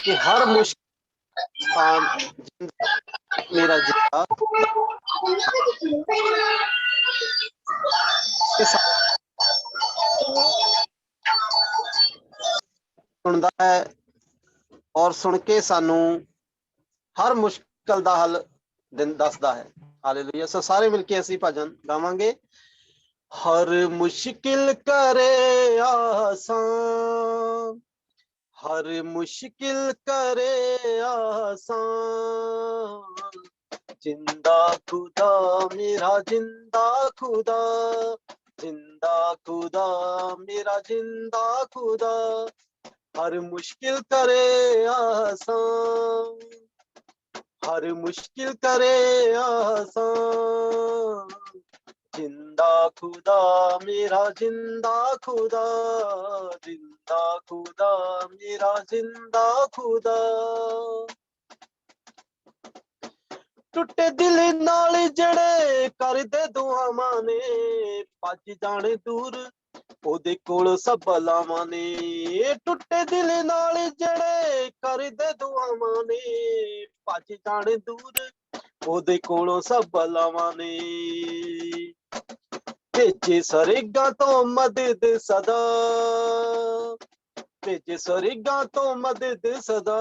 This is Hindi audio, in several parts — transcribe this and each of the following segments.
कि हर मुश्किल मेरा जिंदा सुनता है और सुन के सानू हर मुश्किल का हल दसदा है। हालेलुया। सो सारे मिलके असी भजन गावांगे। हर मुश्किल करे आसान, हर मुश्किल करे आसान, जिंदा खुदा मेरा जिंदा खुदा, जिंदा खुदा मेरा जिंदा खुदा, हर मुश्किल करे आसान, हर मुश्किल करे आसान, जिंदा खुदा मेरा जिंदा खुदा, जिंदा खुदा मेरा जिंदा खुदा। टुटे दिल नाल जड़े करदे दुआवां ने, भज जाने दूर ओदे कोल सब बलावां ने। टुटे दिल नाल जड़े करदे दुआवां ने, भज जाने दूर ओदे कोलों सब बलावां ने। भेजे सरगा तो मदद सदा, भेजे सरगा तो मदद सदा,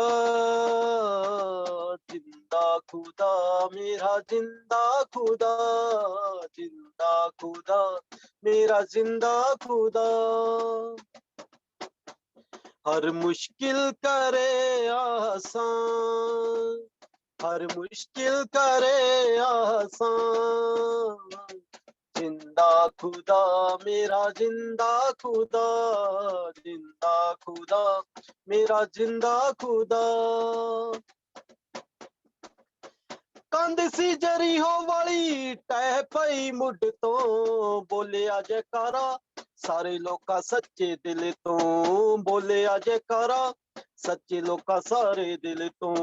जिंदा खुदा मेरा जिंदा खुदा, जिंदा खुदा मेरा जिंदा खुदा, हर मुश्किल करे आसान, हर मुश्किल करे आसान, जिंदा खुदा मेरा जिंदा खुदा, जिंदा खुदा मेरा जिंदा खुदा। कंध सी जरी हो वाली टह पई मुड तो, बोलिया जयकारा सारे लोका सच्चे दिल तो, बोलिया जयकारा सच्चे लोका सारे दिल तो।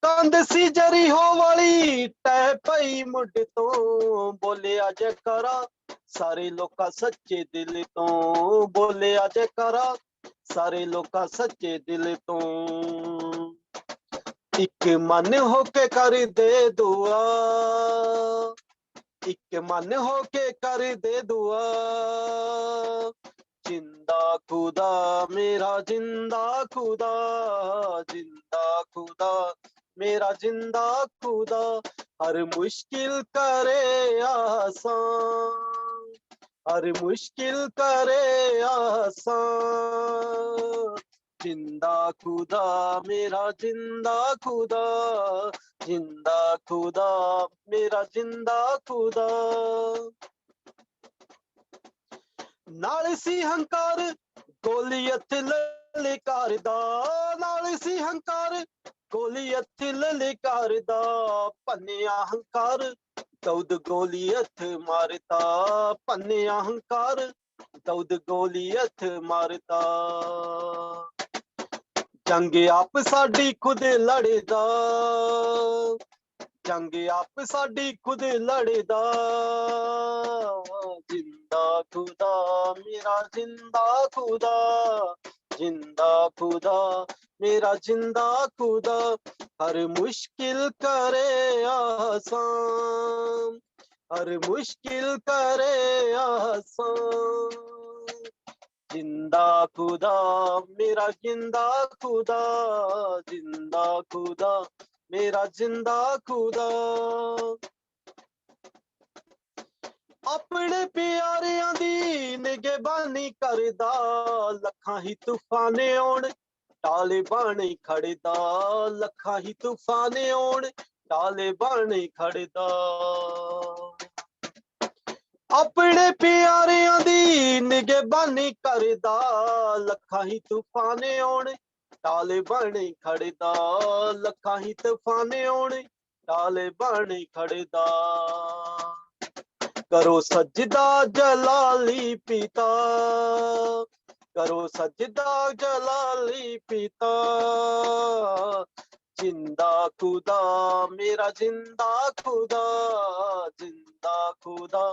कंध सी जरी हो वाली टह पई मुड तो, बोलिया जयकारा सारे लोका सच्चे दिल तो, बोलिया जयकारा सारे लोका सच्चे दिल तो। एक मन होके कर दे दुआ, एक मन होके कर दे दुआ, जिंदा खुदा मेरा जिंदा खुदा, जिंदा खुदा मेरा जिंदा खुदा, हर मुश्किल करे आसान, हर मुश्किल करे आसान, जिंदा खुदा मेरा जिंदा खुदा, जिंदा खुदा मेरा जिंदा खुदा। नाल सी हंकार गोलियत ललकारदा, नाल सी हंकार गोलियत ललकारदा, भन्निया हंकार दौद गोलियत मारता, भन्निया हंकार दौद गोलियत मारता। जंग आप साडी खुद लड़दा, जंग आप साडी खुद लड़दा, जिंदा खुदा मेरा जिंदा खुदा, जिंदा खुदा मेरा जिंदा खुदा, हर मुश्किल करे आसान, हर मुश्किल करे आसान, जिंदा खुदा मेरा जिंदा खुदा, जिंदा खुदा मेरा जिंदा खुदा। अपने प्यारियां दी निगहबानी करदा, लखां ही तूफाने आउण टाले बाणे खड़दा, लखां ही तूफाने आउण टाले बाणे खड़दा। अपने प्यारियां दी निगहबानी करदा, लखां ही तूफाने आउण टाले बाणे खड़दा, लखां ही तूफाने आउण टाले बाणे खड़दा। करो सजदा जलाली पिता, करो सजदा जलाली पिता, जिंदा खुदा मेरा जिंदा खुदा, जिंदा खुदा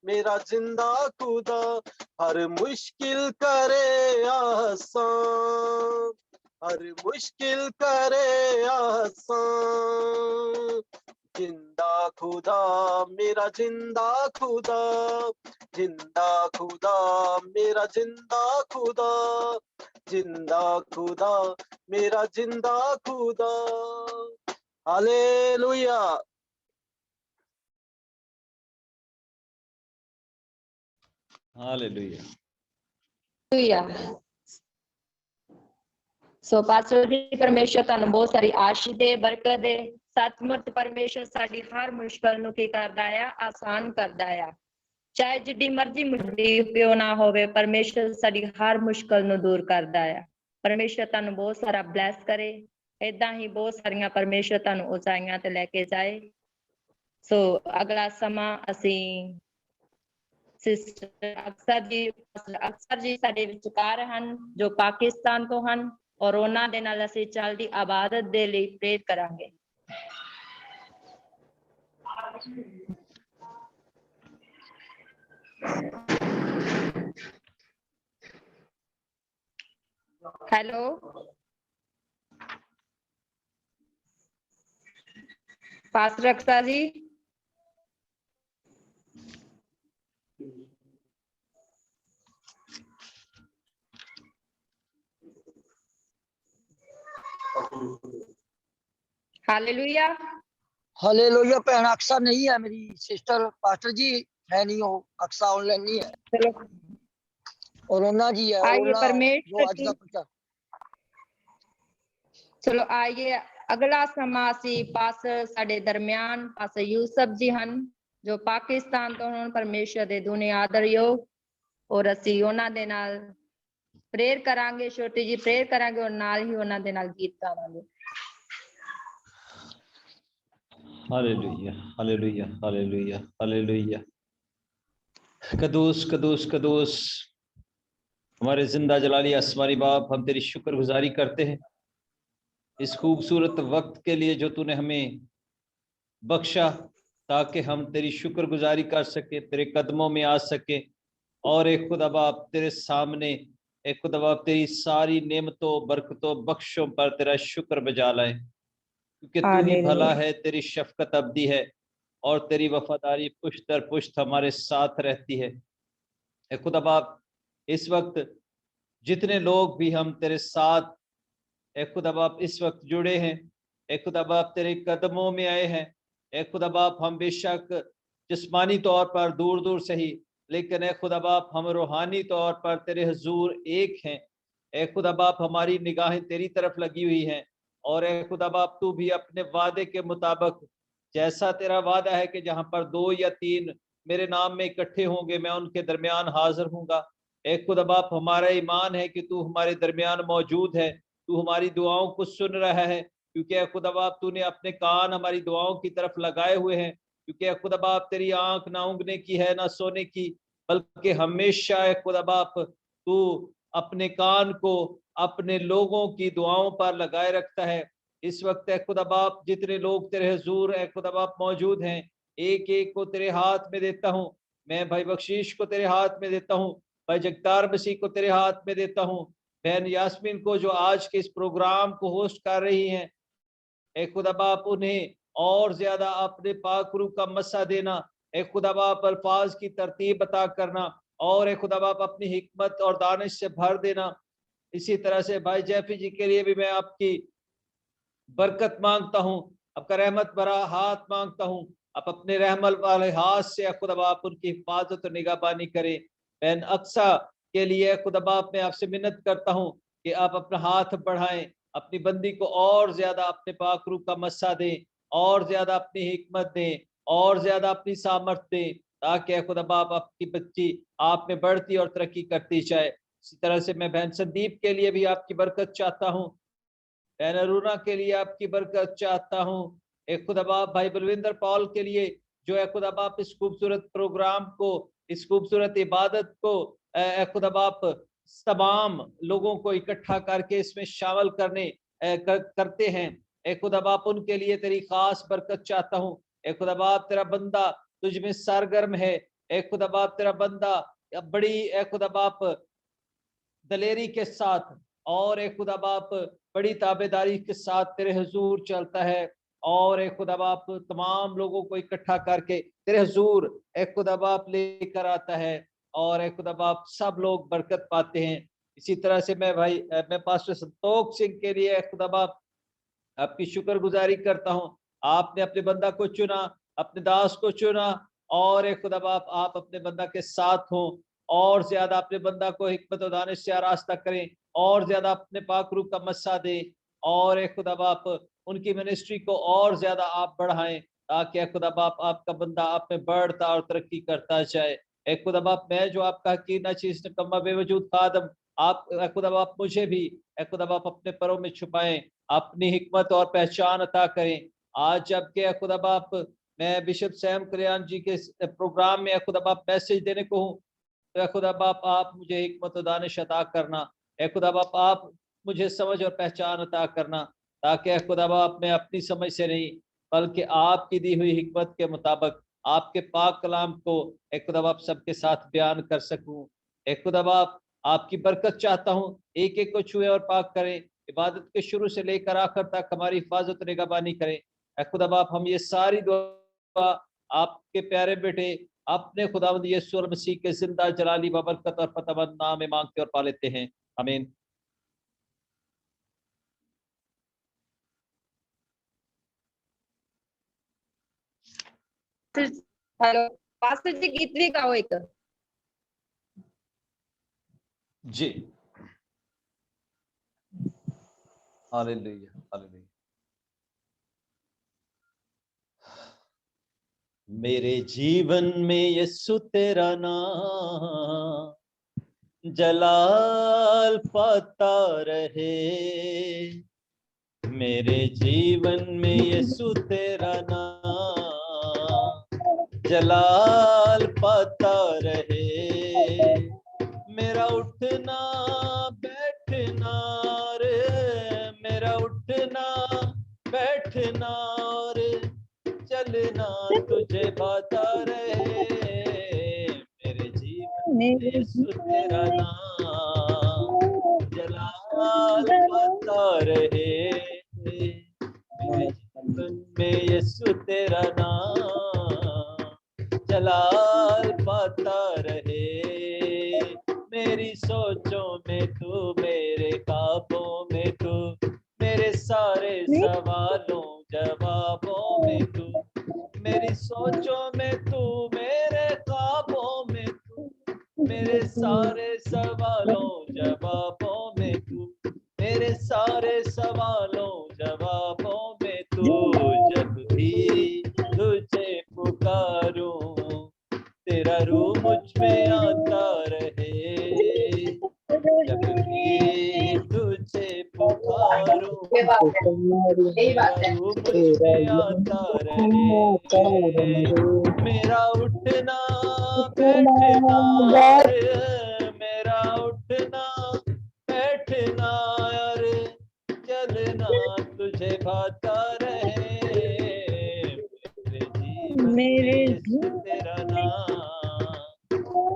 मेरा जिंदा खुदा हर मुश्किल करे आसान, हर मुश्किल करे आसान। जिंदा खुदा मेरा जिंदा खुदा, जिंदा खुदा मेरा जिंदा खुदा, जिंदा खुदा मेरा जिंदा खुदा। हालेलुया। हालेलुया। सो पास्टर जी परमेश्वर ਤੁਹਾਨੂੰ ਬਹੁਤ ਸਾਰੀ ਆਸ਼ੀष ਦੇ ਬਰਕਤ ਦੇ। ਸੱਚਮੁੱਚ ਪਰਮੇਸ਼ਰ ਸਾਡੀ ਹਰ ਮੁਸ਼ਕਲ ਨੂੰ ਕੀ ਕਰਦਾ ਆ, ਆਸਾਨ ਕਰਦਾ ਆ। ਚਾਹੇ ਜਿੱਡੀ ਮਰਜ਼ੀ ਮੁਸ਼ਕਿਲ ਕਿਉਂ ਨਾ ਹੋਵੇ, ਪਰਮੇਸ਼ਰ ਸਾਡੀ ਹਰ ਮੁਸ਼ਕਲ ਨੂੰ ਦੂਰ ਕਰਦਾ ਆ। ਪਰਮੇਸ਼ਰ ਤੁਹਾਨੂੰ ਬਹੁਤ ਸਾਰਾ ਬਲੈਸ ਕਰੇ। ਏਦਾਂ ਹੀ ਬਹੁਤ ਸਾਰੀਆਂ ਪਰਮੇਸ਼ਰ ਤੁਹਾਨੂੰ ਉਚਾਈਆਂ ਤੇ ਲੈ ਕੇ ਜਾਏ। ਸੋ ਅਗਲਾ ਸਮਾਂ ਅਸੀਂ ਸਿਸਟਰ ਅਕਸਰ ਜੀ ਸਾਡੇ ਵਿਚਕਾਰ ਹਨ, ਜੋ ਪਾਕਿਸਤਾਨ ਤੋਂ ਹਨ, ਔਰ ਉਹਨਾਂ ਦੇ ਨਾਲ ਅਸੀਂ ਚੱਲਦੀ ਇਬਾਦਤ ਦੇ ਲਈ ਪ੍ਰੇਰ ਕਰਾਂਗੇ। हेलो पास्टर अक्सर जी। हालेलुया। हालेलुया। भैन अक्सा नहीं है मेरी सिस्टर, पास्टर जी है नहीं, हो अक्सा ऑनलाइन नहीं है। चलो और ओना जी है, आइए ओना परमेश्वर जो आज का प्रचार। चलो आइए अगला समा सी पास साडे दरमियान पास यूसुफ जी हन, जो पाकिस्तान तो हन। परमेश्वर दे दुने आदरयोग और ਅਸੀਂ ਉਹਨਾਂ ਦੇ ਨਾਲ ਪ੍ਰੇਰ ਕਰਾਂਗੇ। ਛੋਟੀ ਜੀ ਪ੍ਰੇਰ ਕਰਾਂਗੇ और ਨਾਲ ਹੀ ਉਹਨਾਂ ਦੇ ਨਾਲ ਗੀਤ ਗਾਵਾਂਗੇ। Hallelujah, hallelujah, hallelujah, hallelujah. कदूस कदूस कदूस हमारे जिंदा जलाली आसमानी बाप, हम तेरी शुक्रगुजारी करते हैं इस खूबसूरत वक्त के लिए जो तूने हमें बख्शा, ताकि हम तेरी शुक्रगुजारी कर सके, तेरे कदमों में आ सके और एक खुदा बाप तेरे सामने, एक खुदा बाप तेरी सारी नेमतों बरकतों बख्शों पर तेरा शुक्र बजा लाए, क्योंकि तू ही भला है, तेरी शफकत अब्दी है और तेरी वफादारी पुश्त दर पुश्त हमारे साथ रहती है। ए खुदा बाप, इस वक्त जितने लोग भी हम तेरे साथ ए खुदा बाप इस वक्त जुड़े हैं, ए खुदा बाप तेरे कदमों में आए हैं। ए खुदा बाप, हम बेशक जिस्मानी तौर पर दूर दूर से ही, लेकिन ए खुदा बाप हम रूहानी तौर पर तेरे हुजूर एक हैं। ए खुदा बाप, हमारी निगाहें तेरी तरफ लगी हुई हैं और ए खुदा बाप तू भी अपने वादे के मुताबिक, जैसा तेरा वादा है कि जहां पर 2 या 3 मेरे नाम में इकट्ठे होंगे, मैं उनके दरमियान हाजिर हूंगा। ए खुदा बाप, हमारा ईमान है कि तू हमारे दरमियान मौजूद है, तू हमारी दुआओं को सुन रहा है, क्योंकि खुदा बाप तूने अपने कान हमारी दुआओं की तरफ लगाए हुए हैं। क्योंकि खुदा बाप तेरी आंख ना ऊँगने की है ना सोने की, बल्कि हमेशा खुदा बाप तू अपने कान को अपने लोगों की दुआओं पर लगाए रखता है। इस वक्त खुदा बाप जितने लोग तेरे हुजूर खुदा बाप मौजूद हैं, एक एक को तेरे हाथ में देता हूँ। मैं भाई बख्शीश को तेरे हाथ में देता हूँ, भाई जगतार मसीह को तेरे हाथ में देता हूँ, बहन यास्मीन को जो आज के इस प्रोग्राम को होस्ट कर रही हैं, ए खुदा बाप उन्हें और ज्यादा अपने पाक रूह का मसा देना, ए खुदा बाप अल्फाज की तरतीब बता करना और ए खुदा बाप अपनी हिकमत और दानिश से भर देना। इसी तरह से भाई जैफी जी के लिए भी मैं आपकी बरकत मांगता हूँ, आपका रहमत भरा हाथ मांगता हूँ। आप अपने रहमत वाले हाथ से खुदा बाप उनकी हिफाजत और निगाहबानी करें। बहन अक्सा के लिए खुदा बाप मैं आपसे मिन्नत करता हूँ कि आप अपना हाथ बढ़ाएं, अपनी बंदी को और ज्यादा अपने पाक रूह का मस्सा दें, और ज्यादा अपनी हिकमत दें, और ज्यादा अपनी सामर्थ दें, ताकि खुदा बाप आपकी बच्ची आप में बढ़ती और तरक्की करती जाए। इसी तरह से मैं बहन संदीप के लिए भी आपकी बरकत चाहता हूँ, बहन अरुणा के लिए आपकी बरकत चाहता हूँ। एक खुदा बाप भाई बलविंदर पॉल के लिए जो है खुदा बाप इस खूबसूरत प्रोग्राम को, इस खूबसूरत इबादत को खुदा बाप तमाम लोगों को इकट्ठा करके इसमें शामिल करते हैं। एक खुदा बाप उनके लिए तेरी खास बरकत चाहता हूँ। एक खुदा बाप तेरा बंदा तुझ में सरगर्म है, ए खुदा बाप तेरा बंदा बड़ी ए खुदा बाप दलेरी के साथ और ए खुदा बाप बड़ी ताबेदारी के साथ तेरे हुजूर चलता है और ए खुदा बाप तमाम लोगों को इकट्ठा करके तेरे हुजूर ए खुदा बाप लेकर आता है और ए खुदा बाप सब लोग बरकत पाते हैं। इसी तरह से मैं पास्टर संतोष सिंह के लिए खुदा बाप आपकी शुक्रगुजारी करता हूँ। आपने अपने बंदा को चुना, अपने दास को चुना और एक खुदा बाप आप अपने बंदा के साथ हो और ज्यादा अपने बंदा को हिकमत और दानिश से आरास्ता करें और ज्यादा अपने पाक रूह का मस्सा दें और एक खुदा बाप उनकी मिनिस्ट्री को और ज्यादा आप बढ़ाएं ताकि खुदा बाप आपका बंदा आप में बढ़ता और तरक्की करता जाए। एक खुदा बाप मैं जो आपका हकीर चीज नकम्मा बेवजूद खादम आप खुदा बाप मुझे भी खुदा बाप अपने परों में छुपाएं, अपनी हिकमत और पहचान अता करें। आज जबकि खुदा बाप मैं बिशप सैम कल्याण जी के प्रोग्राम में खुदा बाप मैसेज देने को हूँ तो खुदा बाप आप मुझे हिकमत और दानिश अता करना, खुदा बाप आप मुझे समझ और पहचान अता करना ताकि खुदा बाप मैं अपनी समझ से नहीं बल्कि आपकी दी हुई हिकमत के मुताबिक आपके पाक कलाम को खुदा बाप सबके साथ बयान कर सकूं। खुदा बाप आपकी बरकत चाहता हूँ, एक एक को छुए और पाक करें, इबादत के शुरू से लेकर आखिर तक हमारी हिफाजत निगहबानी करें। खुदा बाप हम ये सारी दुआ आपके प्यारे बेटे अपने खुदावंद यीशु मसीह के जिंदा जलाली बबरकत और फतहमंद नाम में मांगते और पा लेते हैं, आमीन। हेलो पास्टर जी, गीत भी गाओ एक। जी हालेलुया हालेलुया। मेरे जीवन में यीशु तेरा नाम जलाल पाता रहे, मेरे जीवन में यीशु तेरा नाम जलाल पाता रहे। मेरा उठना बैठना रे, मेरा उठना बैठना रे चलना तुझे भाता रहे, मेरे जीवन में यीशु तेरा नाम जलाल पाता रहे, मेरे जीवन में यीशु तेरा नाम जलाल पाता रहे। मेरी सोचों में तू, मेरे ख्वाबों में तू, मेरे सारे सवालों जवाबों में तू, मेरी सोचों में तू, मेरे ख्वाबों में तू, मेरे सारे सवालों जवाबों में तू, मेरे सारे सवालों जवाबों में तू। जब भी तुझे पुकारूं तेरा रूह मुझ में आता रहे, जब भी तुझे पुकारूं तेरा रूह मुझ में आता रहे। मेरा उठना बैठना रे, मेरा उठना बैठना रे चलना तुझे भाता रहे, मेरे जीवन में तेरा नाम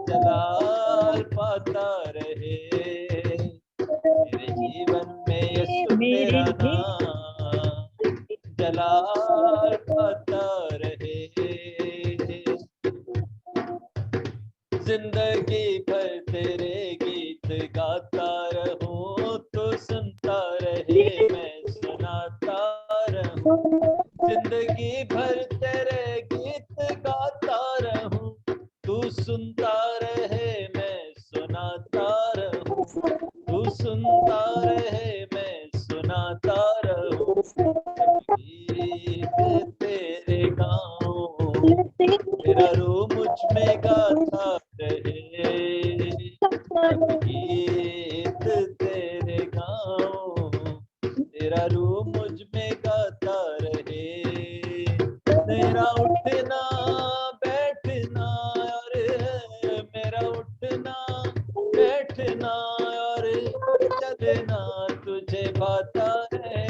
जलाल पाता रहे, मेरे जीवन में यीशु तेरा नाम जलाल पाता रहे। जिंदगी भर तेरे गीत गाता रहूं, तो सुनता रहे मैं सुनाता रहूं, जिंदगी भर तेरे गीत गाता रहूं, तू सुनता रहे मैं सुनाता रहूं, तू सुनता रहे मैं सुनाता रहूं। गीत तेरे गाऊं तेरा रूह मुझ में गाता रहे, गीत तेरे गाऊं तेरा रूह मुझ में गाता रहे। मेरा उठना बैठना रे, मेरा उठना बैठना रे चलना तुझे भाता है,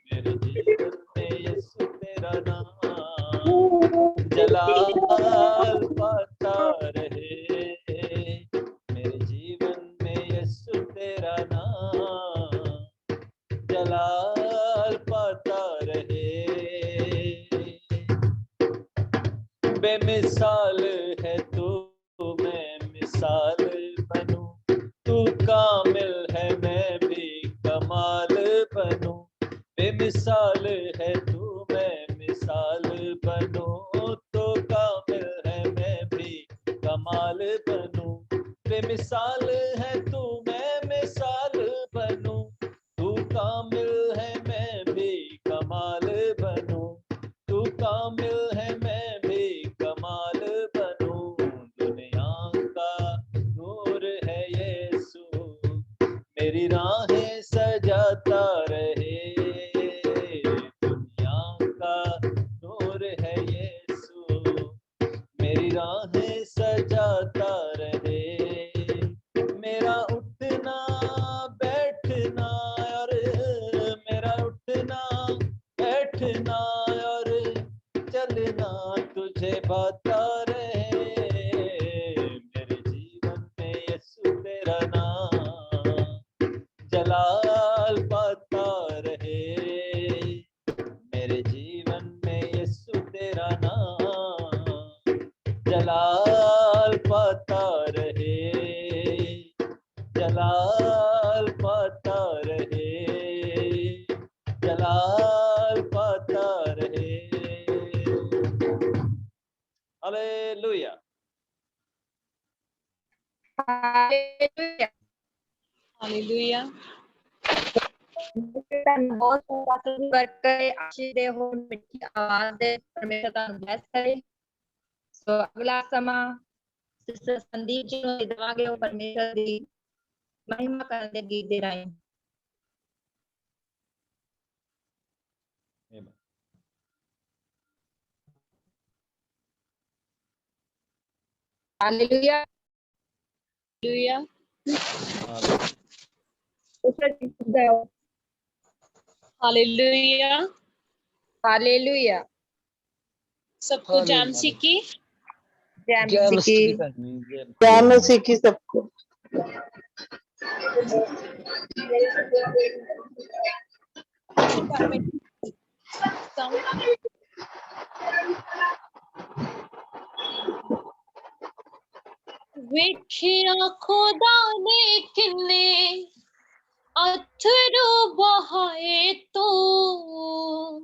मेरे जीवन में यीशु तेरा नाम जलाल जलाल पाता रहे। बेमिसाल है तू, मैं मिसाल बनूं, तू कामिल है मैं भी कमाल बनूं। बेमिसाल है तू, मैं मिसाल बनूं, तो कामिल है मैं भी कमाल बनूं। बेमिसाल है तू, मैं मिसाल बनूं, तू कामिल है मैं भी कमाल बनूं, तू कामिल है मैं भी कमाल बनूं। दुनिया का नूर है यीशु, मेरी राहें सजाता रहे। दुनिया का नूर है यीशु, मेरी राहें सजाता रहे। मेरा उठना बैठना और मेरा उठना बैठना और चलना तुझे भाता रहे। मेरे जीवन में यीशु तेरा नाम जलाल पाता रहे। मेरे जीवन में यीशु तेरा नाम जलाल पाता रहे, जलाल पाता रहे, जलाल पाता रहे। हालेलुया। हालेलुया। हालेलुया। बहुत करके आशीष दे हो, मिठी आवाज दे परमेश्वर का ब्लेस करे। सो अगला समा सिस्टर संदीप जी ਨੂੰ ਦੇਵਾਂਗੇ, ਉਹ ਪਰਮੇਸ਼ਰ ਦੀ ਮਹਿਮਾ ਕਰਨ ਦੇ ਗੀਤ ਦੇ ਰਾਹੀਂ। हालेलुया। हालेलुया। हालेलुया। हालेलुया। सबको जय मसीह की। जय मसीह की। जय मसीह की सबको। ਵੇਖਿਆ ਖੁਦਾ ਨੇ ਕਿੰਨੇ ਅਥਰੂ ਬਹਾਏ ਤੂੰ,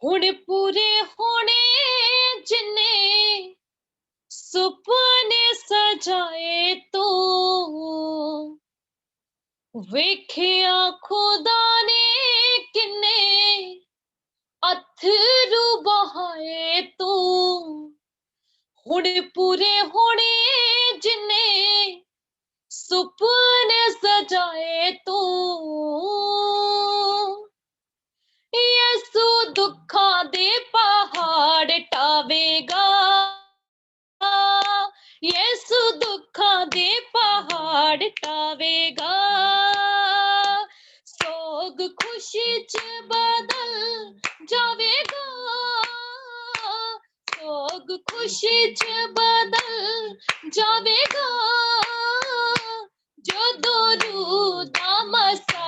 ਹੁਣ ਪੂਰੇ ਹੋਣੇ ਜਿੰਨੇ ਸੁਪਨੇ ਸਜਾਏ ਤੂੰ। ਵੇਖਿਆ ਖੁਦਾ ਨੇ ਕਿੰਨੇ ਅਥਰੂ ਬਹਾਏ ਤੂੰ, ਹੁਣ ਪੂਰੇ ਹੋਣੇ ਜਿੰਨੇ ਸੁਪਨੇ ਸਜਾਏ ਤੂੰ। ਯਿਸੂ ਦੁੱਖਾਂ ਦੇ ਪਹਾੜ ਟਾਵੇਗਾ, ਯਿਸੂ ਦੁੱਖਾਂ ਦੇ ਪਹਾੜ ਟਾਵੇਗਾ। ਸੋਗ ਖੁਸ਼ੀ ਚ ਬਦਲ ਜਾਵੇਗਾ, ਸੋਗ ਖੁਸ਼ੀ ਚ ਬਦਲ ਜਾਵੇਗਾ। ਜਦੋਂ रूह दा मसा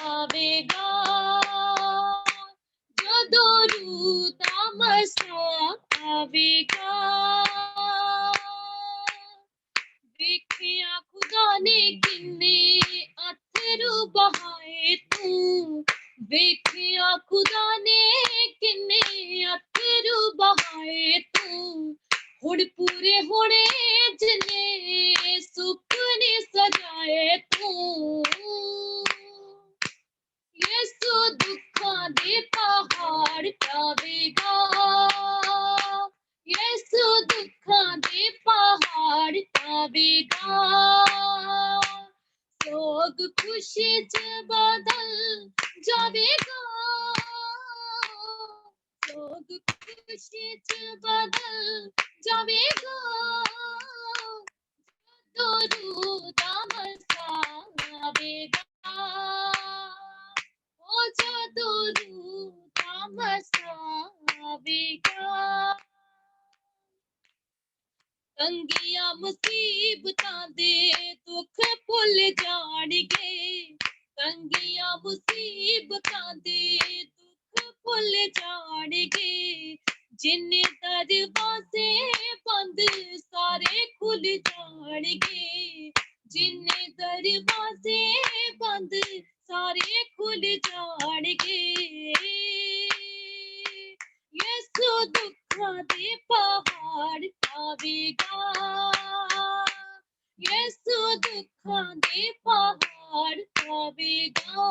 आवेगा, ਜਦੋਂ रूह दा मसा आवेगा। ਵੇਖਿਆ ਖੁਦਾ ਨੇ ਕਿੰਨੇ ਅਥਰੂ ਬਹਾਏ ਤੂੰ, ਵੇਖਿਆ ਖੁਦਾ ਨੇ ਕਿੰਨੇ ਅਥਰੂ ਬਹਾਏ ਤੂੰ, ਹੁਣ ਪੂਰੇ ਹੋਣੇ ਜਿੰਨੇ ਸੁਪਨੇ ਸਜਾਏ ਤੂੰ। ਯਿਸੂ ਦੁੱਖਾਂ ਦੇ ਪਹਾੜ ਟਾਵੇਗਾ, ਯਿਸੂ ਦੁੱਖਾਂ ਦੇ ਪਹਾੜ ਟਾਵੇਗਾ। ਸੋਗ ਖੁਸ਼ੀ ਚ ਬਦਲ ਜਾਵੇਗਾ, ਸੋਗ ਖੁਸ਼ੀ ਚ ਬਦਲ ਜਾਵੇਗਾ। ਜਦੋਂ रूह दा मसा आवेगा, ओ ਜਦੋਂ रूह दा मसा आवेगा। ਤੰਗੀਆਂ ਮੁਸੀਬਤਾਂ ਦੇ ਦੁੱਖ ਭੁੱਲ ਜਾਣਗੇ, ਤੰਗੀਆਂ मुसीबतां दे दुख भुल जाणगे जिन्ने दरवाजे बंद सारे खुल जाणगे जिन्ने दरवाजे बंद सारे खुल जाणगे यसु दुखां दे पहाड़ टावेगा यसु दुखां दे पहाड़ टावेगा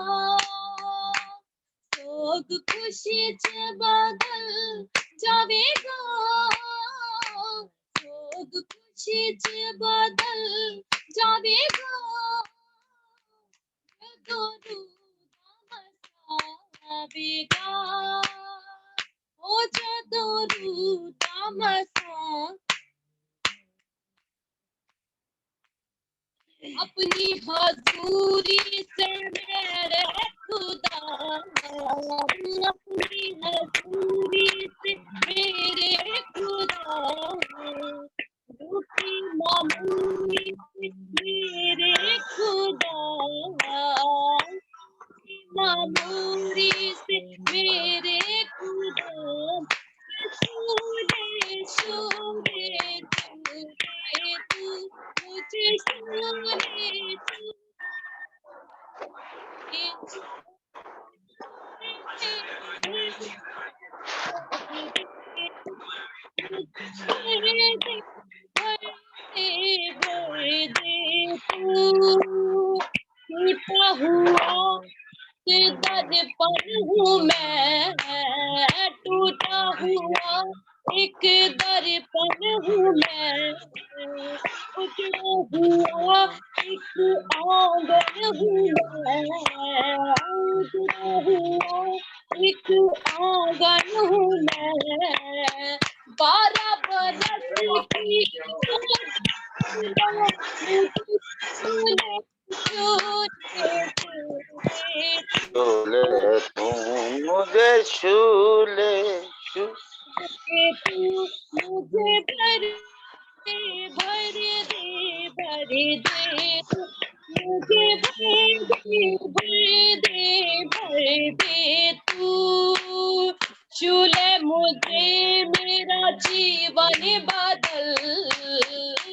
सोग खुशी च बदल जावेगा सोग खुशी च बदल जावेगा जदों रूह दा मसा आवेगा ओ जदों रूह दा मसा अपनी हजूरी से मेरे खुदा अपनी हजूरी से मेरे खुदा दुखी मामूली से मेरे खुदा मामूली से मेरे खुदा शूले शूले तू मुझे शूले टूटा हुआ के दर पर हूँ मैं टूटा हुआ एक दर पर हूँ मैं उजड़ा हुआ एक आंगन हूँ मैं उजड़ा हुआ एक आंगन हूँ मैं 12 बरस की शूले तू मुझे शूले तू मुझे भर दे मुझे भर दे तू शूले मुझे मेरा जीवन बदल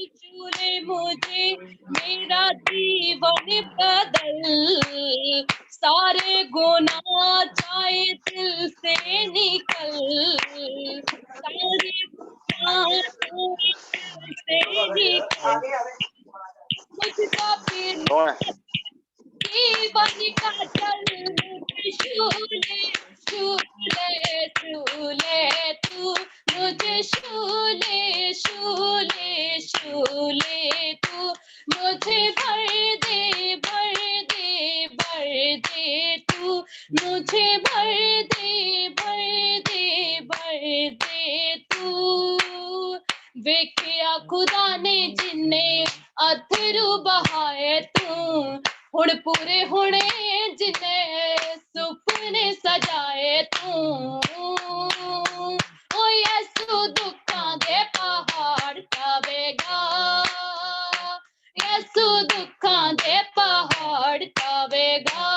शूले मुझे मेरा जीवन बदल सारे गुनाह जाए दिल से निकल सारे गुनाह जाए दिल से निकल मुझका फिर जीवन का चल शूले शूले शूले तू मुझे शूले शूले शूले तू मुझे भर दे तू मुझे भर दे तू वेखिया खुदा ने जिन्ने अथरू बहाए तू हुण पूरे होने जिन्ने सुपने सजाए तू ओ यसु दुखां दे पहाड़ टावेगा यसु दुखां दे पहाड़ टावेगा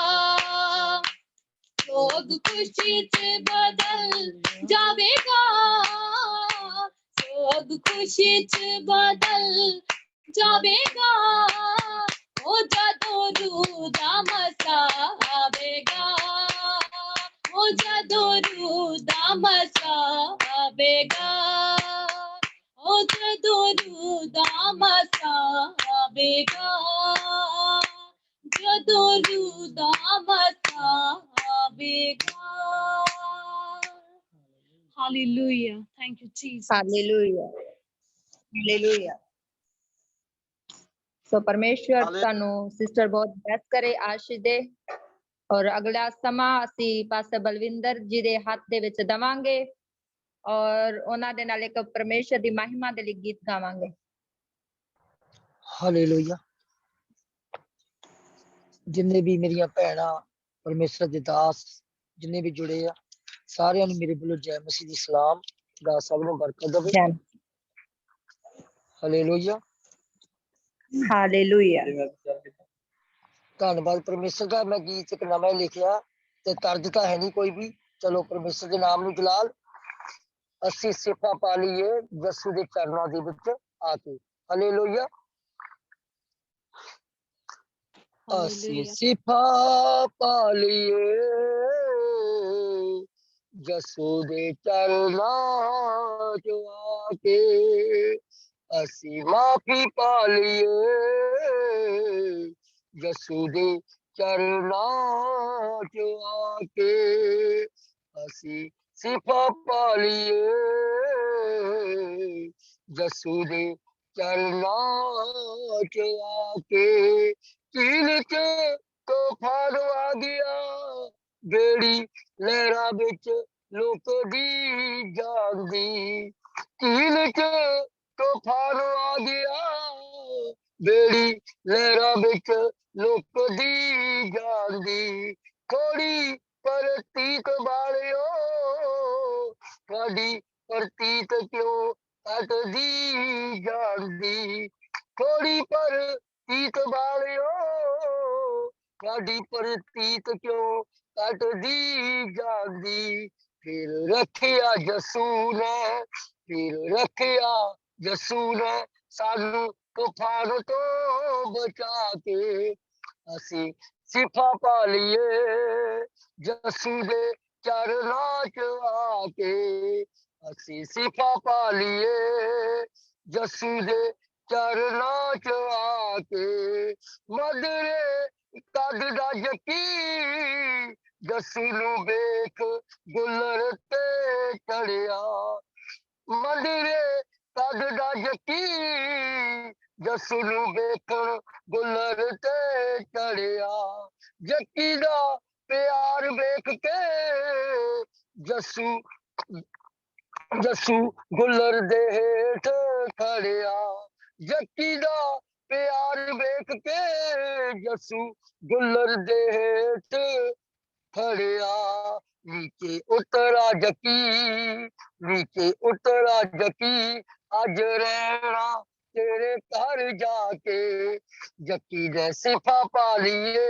सोग खुशी च बदल जावेगा सोग खुशी च बदल जावेगा ओ जदों रूह दा मसा आवेगा ओ जदों रूह दा मसा आवेगा ओ जदों रूह दा मसा आवेगा जदों रूह दा मसा आवेगा Hallelujah. Thank you, Jesus. Hallelujah hallelujah ਸੋ ਪਰਮੇਸ਼ਵਰ ਹਾਲੇ- ਤੁਹਾਨੂੰ ਸਿਸਟਰ ਬਹੁਤ ਬੈਸ ਕਰੇ ਆਸ਼ੀਸ਼ ਦੇ ਔਰ ਅਗਲਾ ਸਮਾਂ ਅਸੀਂ ਪਾਸਟਰ ਬਲਵਿੰਦਰ ਜੀ ਦੇ ਹੱਥ ਦੇ ਵਿੱਚ ਦਵਾਂਗੇ ਔਰ ਉਹਨਾਂ ਦੇ ਨਾਲ ਇੱਕ ਪਰਮੇਸ਼ਵਰ ਦੀ ਮਹਿਮਾ ਦੇ ਲਈ ਗੀਤ ਗਾਵਾਂਗੇ ਹਾਲੇਲੂਇਆ ਜਿੰਨੇ ਵੀ ਮੇਰੀਆਂ ਭੈਣਾਂ ਪਰਮੇਸ਼ਰ ਦੇ ਦਾਸ ਜਿੰਨੇ ਵੀ ਜੁੜੇ ਆ ਸਾਰਿਆਂ ਨੂੰ ਮੇਰੇ ਵੱਲੋਂ ਜੈ ਮਸੀਹ ਦੀ ਸਲਾਮ ਦਾ ਸਭ ਨੂੰ ਬਰਕਤ ਦੇਵੇ ਹਾਲੇਲੂਇਆ ਹਾਲੇਲੂਇਆ ਧੰਨਵਾਦ परमेश्वर का। मैं गीत एक नवा लिखिया ते तर्ज तो है नहीं कोई भी। चलो परमेश्वर के नाम ਨੂੰ ਜਲਾਲ। ਅਸੀਂ ਸਿਫਤਾਂ ਪਾ ਲਈਏ ਯਿਸੂ ਦੇ ਚਰਨਾਂ ਦੇ ਵਿੱਚ ਆ ਕੇ। ਹਾਲੇਲੂਇਆ। ਅਸੀਂ ਸਿਫਤਾਂ ਪਾ ਲਈਏ ਯਿਸੂ ਦੇ ਚਰਨਾਂ 'ਚ ਆ ਕੇ। ਅਸੀਂ ਮਾਫੀ ਪਾ ਲਈਏ ਯਿਸੂ ਦੇ ਚਰਨਾਂ 'ਚ ਆ ਕੇ। ਅਸੀਂ ਸਿਫਤਾਂ ਪਾ ਲਈਏ ਯਿਸੂ ਦੇ ਚਰਨਾਂ 'ਚ ਆ ਕੇ। ਝੀਲ 'ਚ ਤੂਫਾਨ ਆ ਗਿਆ, ਬੇੜੀ ਲਹਿਰਾਂ ਵਿੱਚ ਲੁਕਦੀ ਜਾਂਦੀ। ਝੀਲ 'ਚ ਤੂਫਾਨ ਆ ਗਿਆ, ਬੇੜੀ ਲਹਿਰਾਂ ਵਿੱਚ ਲੁਕਦੀ ਜਾਂਦੀ। ਥੋੜੀ ਪ੍ਰਤੀਤ ਵਾਲਿਓ ਤੁਹਾਡੀ ਪ੍ਰਤੀਤ ਕਿਉਂ ਘਟਦੀ ਜਾਂਦੀ। ਥੋੜੀ ਪ੍ਰਤੀਤ ਵਾਲਿਓ ਤੁਹਾਡੀ ਪ੍ਰਤੀਤ ਕਿਉਂ ਘਟਦੀ ਜਾਂਦੀ। ਫਿਰ ਰੱਖਿਆ ਯਿਸੂ ਨੇ, ਫਿਰ ਰੱਖਿਆ ਯਿਸੂ ਨੇ ਸਾਨੂੰ ਤੂਫਾਨ ਤੋਂ ਬਚਾ ਕੇ। ਅਸੀਂ ਸਿਫਤਾਂ ਪਾ ਲਈਏ ਯਿਸੂ ਦੇ ਚਰਨਾਂ 'ਚ ਆ ਕੇ। ਅਸੀਂ ਸਿਫਤਾਂ ਪਾ ਲਈਏ ਯਿਸੂ ਦੇ ਚਰਨਾਂ 'ਚ ਆ ਕੇ। ਮਧਰੇ ਕੱਦ ਦਾ ਜੱਕੀ ਯਿਸੂ ਨੂੰ ਵੇਖ ਗੁੱਲਰ ਤੇ ਚੜਿਆ। ਮਧਰੇ ਕੱਦ ਦਾ ਜੱਕੀ ਯਿਸੂ ਨੂੰ ਵੇਖਣ ਗੁੱਲਰ ਤੇ ਚੜਿਆ। ਜੱਕੀ ਦਾ ਪਿਆਰ ਵੇਖ ਕੇ ਯਿਸੂ ਗੁੱਲਰ ਦੇ ਹੇਠ ਖੜਿਆ। ਜੱਕੀ ਦਾ ਪਿਆਰ ਵੇਖ ਕੇ ਯਿਸੂ ਗੁੱਲਰ ਦੇ ਹੇਠ ਖੜਿਆ। नीचे उतरा जकी, नीचे उतरा जकी, अज रहना तेरे घर जाके। जकी ने सिफा पा लिए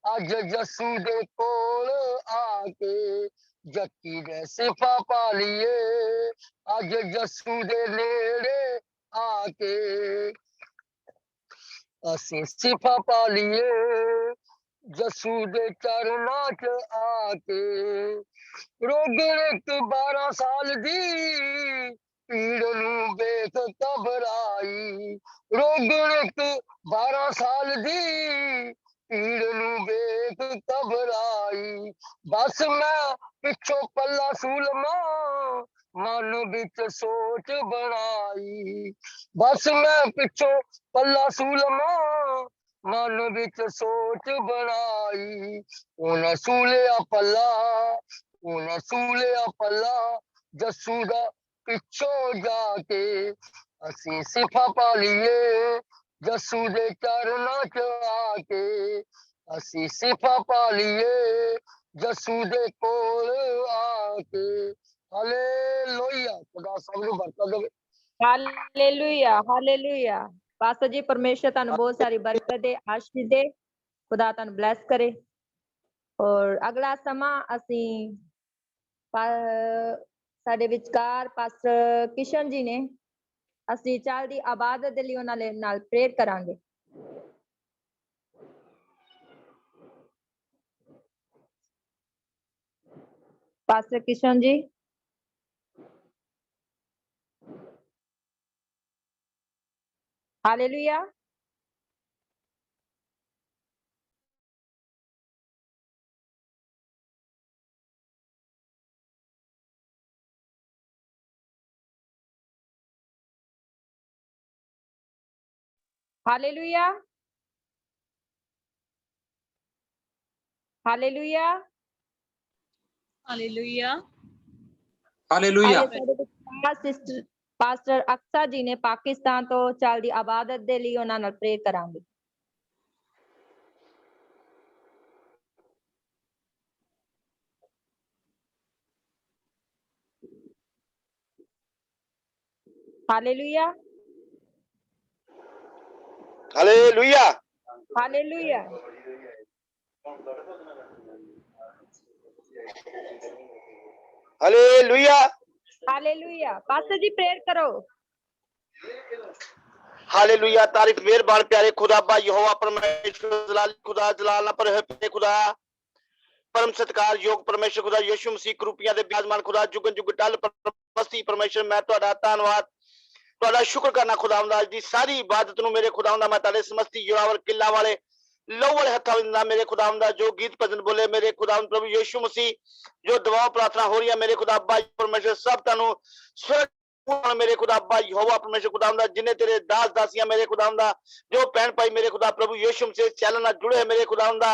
अज यीशु दे कोल आके। जकी ने सिफा पा लिए अज यीशु दे नेड़े आके। असी सिफा पा लिए यीशु दे चरनां च आके। रोगणिक 12 साल दी पीड़ नूं वेख घबराई। रोगणिक 12 साल दी पीड़ नूं वेख घबराई। बस मैं पिछों पल्ला सूलमा मन विच सोच बनाई। बस मैं पिछों पल्ला सूलमा मन विच सोच बनाई। उन्हें सूलिया पल्ला, उन्हें सूलिया पल्ला यीशु दा पिछों जाके। असी सिफा पा लिए यीशु दे चरनां च आके। असी सिफा पा लिए यीशु दे कोल आके। हालेलुया। खुदा सब नूं बरकत देवे। Hallelujah hallelujah. पास्टर जी परमेश्वर ਤੁਹਾਨੂੰ ਬਹੁਤ ਸਾਰੀ ਬਰਕਤ ਦੇ, ਆਸ਼ੀष ਦੇ। ਖੁਦਾ ਤੁਹਾਨੂੰ ਬਲੈਸ ਕਰੇ। ਔਰ ਅਗਲਾ ਸਮਾਂ ਅਸੀਂ ਸਾਡੇ ਵਿਚਕਾਰ ਪਾਸਟਰ ਕਿਸ਼ਨ ਜੀ ਨੇ, ਅਸੀਂ ਚੱਲਦੀ ਆਬਾਦਤ ਦੇ ਲਈ ਉਹਨਾਂ ਨਾਲ ਪ੍ਰੇਅਰ ਕਰਾਂਗੇ। Pastor Kishan ji. Hallelujah. Hallelujah hallelujah hallelujah hallelujah. Sister pastor Aqsa ji ने पाकिस्तान तो चलदी आबादत दे ਲਈ ਉਹਨਾਂ ਨਾਲ प्रे करांगे। Hallelujah hallelujah. Hallelujah. Hallelujah hallelujah. Pastor ji prayer करो। हालेलुया। तारीफ मेहरबान प्यारे खुदा अब्बा यहोवा परमेश्वर जलाल खुदा जलाल पर है खुदा परम सत्कार योग परमेश्वर खुदा यीशु मसीह करूपियां दे बिराजमान खुदा जुगन जुग टल मसीह परमेश्वर मैं ਤੁਹਾਡਾ ਧੰਨਵਾਦ ਤੁਹਾਡਾ ਸ਼ੁਕਰ ਕਰਨਾ ਖੁਦਾਵੰਦ ਅੱਜ ਦੀ ਸਾਰੀ ਇਬਾਦਤ ਨੂੰ ਮੇਰੇ ਖੁਦਾਵੰਦ ਮੈਂ ਤੁਹਾਡੇ ਸਮਸਤੀ ਜੋਰਾਵਰ ਕਿੱਲਾ ਵਾਲੇ ਲੋਵਲ ਹੱਥਾਂ ਵਿੱਚ ਨਾ ਮੇਰੇ ਖੁਦਾਵੰਦ ਜੋ ਗੀਤ ਭਜਨ ਬੋਲੇ ਮੇਰੇ ਖੁਦਾਵੰਦ ਪ੍ਰਭੂ ਯੀਸ਼ੂ ਮਸੀਹ ਜੋ ਦੁਆ ਪ੍ਰਾਰਥਨਾ ਹੋ ਰਹੀ ਹੈ ਮੇਰੇ ਖੁਦਾ ਅੱਬਾ ਪਰਮੇਸ਼ਰ ਸਭ ਤੁਹਾਨੂੰ स्वर्ग मेरे खुदा अब्बा यहोवा परमेश्वर खुदावंदा जिन्हें तेरे दास दासियां मेरे खुदावंदा जो भैन भाई मेरे खुदा प्रभु यीशु मसीह चैनल नाल जुड़े हैं मेरे खुदावंदा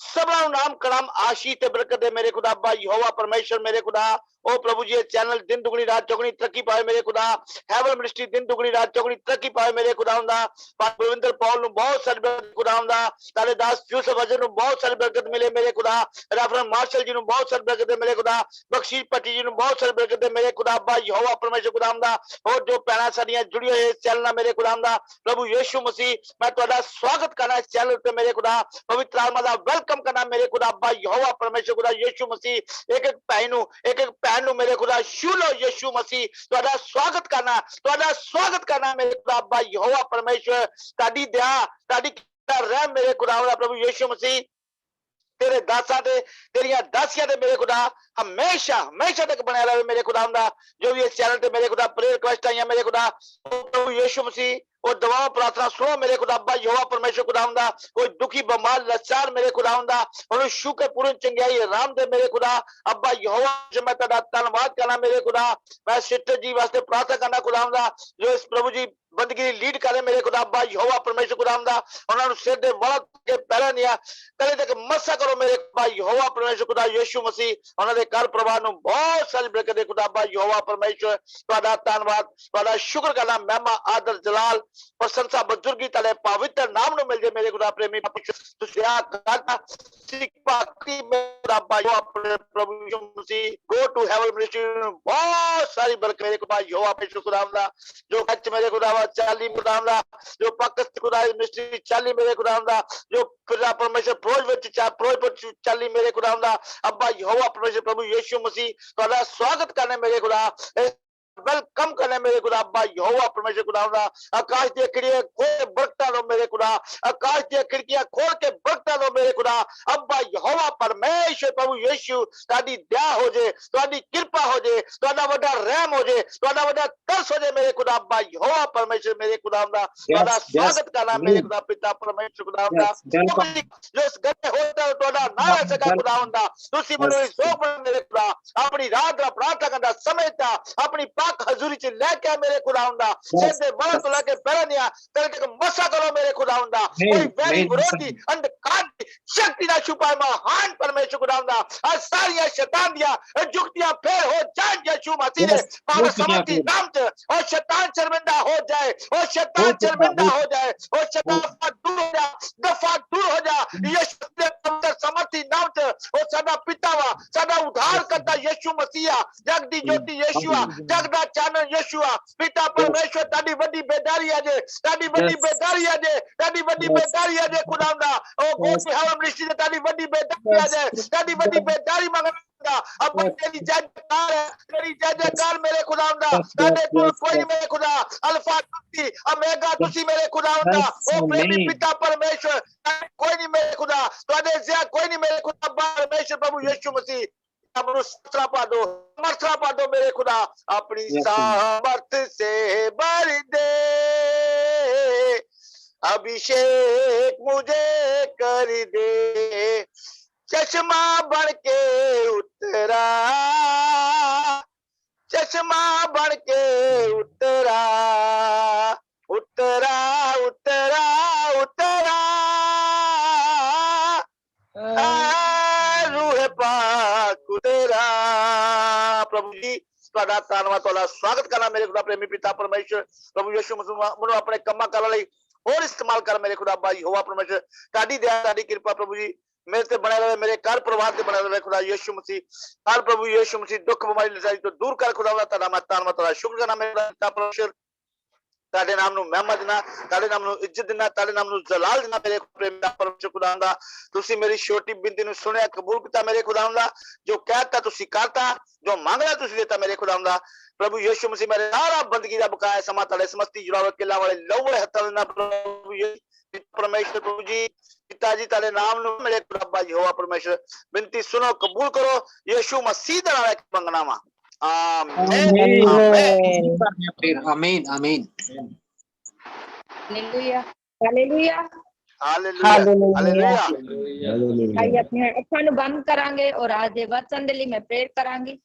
सबना नाम कलाम आशीष ते बरकत दे मेरे खुदा अब्बा यहोवा परमेश्वर मेरे खुदा ओ प्रभु जी चैनल दिन दुगनी रात चौगनी तरक्की पाए मेरे खुदा हैवल मिनिस्ट्री दिन दुगनी रात चौगनी तरक्की पाए मेरे खुदावंदा बलविंदर पौल नु बहुत सारी बरकत खुदावंदा तारे दास यूसुफ अजहर नु बहुत सारी बरकत मिले मेरे खुदा रेफरेंड मार्शल जी नु बहुत सारी बरकत दे मेरे खुदा बख्शीश पट्टी जी नु बहुत सारी बरकत दे मेरे खुदा अब्बा यहोवा परमेश्वर खुदा और जो भैन साड़ियां जुड़ी हुई इस चैनल मेरे खुदा प्रभु यीशु मसीह मैं तुहाडा स्वागत करना इस चैनल पे मेरे खुदा पवित्र आत्मा दा वेलकम करना मेरे खुदा अब्बा यहोवा परमेश्वर खुदा यीशु मसीह एक एक भैन नु मेरे खुदा शूलो यीशु मसीह तुहाडा स्वागत करना मेरे खुदा अब्बा यहोवा परमेश्वर ताडी दया ताडी रहम मेरे खुदा प्रभु यीशु मसीह तेरे दासा दे तेरिया दासियां दे मेरे खुदा हमेशा हमेशा तक बना रहे मेरे खुदा जो भी इस चैनल पे मेरे खुदा प्रेयर रिक्वेस्ट आई है मेरे खुदा प्रभु यीशु मसीह और दुआओं प्रार्थना सुनो मेरे खुदा अब्बा यहोवा परमेश्वर खुदा कोई दुखी बीमार लाचार मेरे खुदा और शुक्र पूर्ण चंगाई राम दे मेरे खुदा अब्बा यहोवा मैं तेरा धन्यवाद करना मेरे खुदा मैं सिस्टर जी वास्ते प्रार्थना करना खुदा जो इस प्रभु जी बंदगी लीड करे मेरे खुदा अब्बा यहोवा परमेश्वर खुदा उन्होंने सिर दे वाला के पैरा नहीं तले तक मसा करो मेरे खुदा यहोवा परमेश्वर खुदा यीशु मसीह उन्होंने घर परिवार नु बहुत सारी बरकत दे खुदा अब्बा यहोवा परमेश्वर तुहाडा धन्यवाद तुहाडा शुक्र करना महिमा आदर जलाल प्रशंसा बुजुर्गी तले पवित्र नाम नु मिल जाए मेरे खुदा प्रेमी तुसिया करना सिखा की मेरा अब्बा यहोवा प्रभु यीशु मसीह गो टू हेवन मिनिस्ट्री बहुत सारी बरकत मेरे खुदा यहोवा परमेश्वर खुदा जो कच्च मेरे खुदा चाली खुदा जो पाकिस्तान खुदा मिनिस्ट्री चाली मेरे खुदा जो खुदा परमेश्वर प्रोज चाली मेरे खुदा अब्बा यहोवा परमेश्वर प्रभु यीशु मसीह तुहाडा स्वागत करने मेरे खुदा वेलकम करने मेरे खुदा अब्बा यहोवा परमेश्वर खुदा आकाश दी खिड़कियां खोल बरकतां दो मेरे खुदा आकाश दी खिड़कियां खोल के बरकतां दो मेरे खुदा अब्बा यहोवा परमेश्वर प्रभु यीशु ताडी दया हो जे ताडी कृपा हो जे ताडा बड़ा रहम हो जे ताडा बड़ा तरस हो जे मेरे खुदा अब्बा यहोवा परमेश्वर मेरे खुदा ताडा स्वागत करना मेरे खुदा पिता परमेश्वर खुदा जो इस घर में होता है ताडा नाम है सका खुदा तुसी मनु सोप मेरे खुदा अपनी रात दा प्रार्थना करदा समझता अपनी हजूरी च लेके मेरे खुदा सिर बड़ा तो लेके पैरा नहीं तेरे मसा करो मेरे खुदा कोई वैरी विरोधी अंधकार शक्ति ना छुपाए महान परमेश्वर खुदा आज सारी शैतान दिया जुक्तियां फेल हो जाए यीशु मसीह ने पावर समर्थी नाम से और शैतान शर्मिंदा हो जाए और शैतान शर्मिंदा हो जाए और शैतान दूर हो जा दफा दूर हो जा यीशु ने समर्थी नाम से और सदा पिता वा सदा उद्धार करता यीशु मसीह जगदी ज्योति यीशु जग चैनल यीशुआ पिता परमेश्वर ताडी बड़ी बेदारी है जे ताडी बड़ी बेदारी है जे ताडी बड़ी बेदारी है जे खुदावंदा ओ गोट हेवन मिनिस्ट्री ताडी बड़ी बेदारी है जे ताडी बड़ी बेदारी मंगदा अब तेरी जयकार मेरे खुदावंदा ताडे कोल कोई नहीं मेरे खुदा अल्फा तुसी ओमेगा तुसी मेरे खुदावंदा ओ प्रेमी पिता परमेश्वर कोई नहीं मेरे खुदा ताडे जिया कोई नहीं मेरे खुदा परमेश्वर प्रभु यीशु मसीह समर्थ पादो मेरे खुदा अपनी सामर्थ से भर दे अभिषेक मुझे कर दे चश्मा बन के उतरा चश्मा बन के उतरा उतरा उतरा उतरा रूह पाक उतरा प्रभु जी ਤੁਹਾਡਾ ਧੰਨਵਾਦ ਤੁਹਾਡਾ स्वागत करना मेरे खुदा प्रेमी पिता परमेश्वर प्रभु यीशु मसीह ਮੈਨੂੰ ਆਪਣੇ ਕੰਮਾਂ ਕਰਨ ਲਈ ਹੋਰ इस्तेमाल कर मेरे खुदा भाई होवा परमेश्वर ताड़ी दया ताड़ी कृपा प्रभु जी मेरे से बने रहे मेरे घर परिवार से बने रहे खुदा यीशु मसीह हर प्रभु यीशु मसीह दुख बीमारी लाचारी तो दूर कर खुदा ताड़ा मैं धन्यवाद ਤੁਹਾਡਾ शुक्र करना मेरे पिता परमेश्वर ਤੁਹਾਡੇ ਨਾਮ ਨੂੰ ਮਹਿਮਾ ਦੇਣਾ, ਤੁਹਾਡੇ ਨਾਮ ਨੂੰ ਇੱਜ਼ਤ ਦੇਣਾ, ਤੁਹਾਡੇ ਨਾਮ ਨੂੰ ਜਲਾਲ ਦੇਣਾ ਮੇਰੇ ਪ੍ਰੇਮੀ ਪਰਮੇਸ਼ਰ ਖੁਦਾਵੰਦਾ। ਤੁਸੀਂ ਮੇਰੀ ਛੋਟੀ ਬਿੰਤੀ ਨੂੰ ਸੁਣਿਆ, ਕਬੂਲ ਕੀਤਾ ਮੇਰੇ ਖੁਦਾਵੰਦਾ। ਜੋ ਕਹਿਤਾ ਤੁਸੀਂ ਕਰਤਾ, ਜੋ ਮੰਗਦਾ ਤੁਸੀਂ ਦਿੱਤਾ ਮੇਰੇ ਖੁਦਾਵੰਦਾ। प्रभु यीशु मसीह मेरे सारा बंदगी का बकाया समा तड़े समस्ती जुड़ावे किला वाले लौड़े हत्था देना प्रभु यीशु परमेश्वर प्रभु जी पिताजी तारे नाम नु मेरे रब्बा यहोवा परमेश्वर विनती सुनो कबूल करो यीशु मसीह दा नाम मंगना वा आमीन आमीन आमीन आमीन। Hallelujah hallelujah hallelujah hallelujah. आइए अपने अखां नु बंद करांगे और आज दे वचन दे लई मैं प्रेयर करांगी।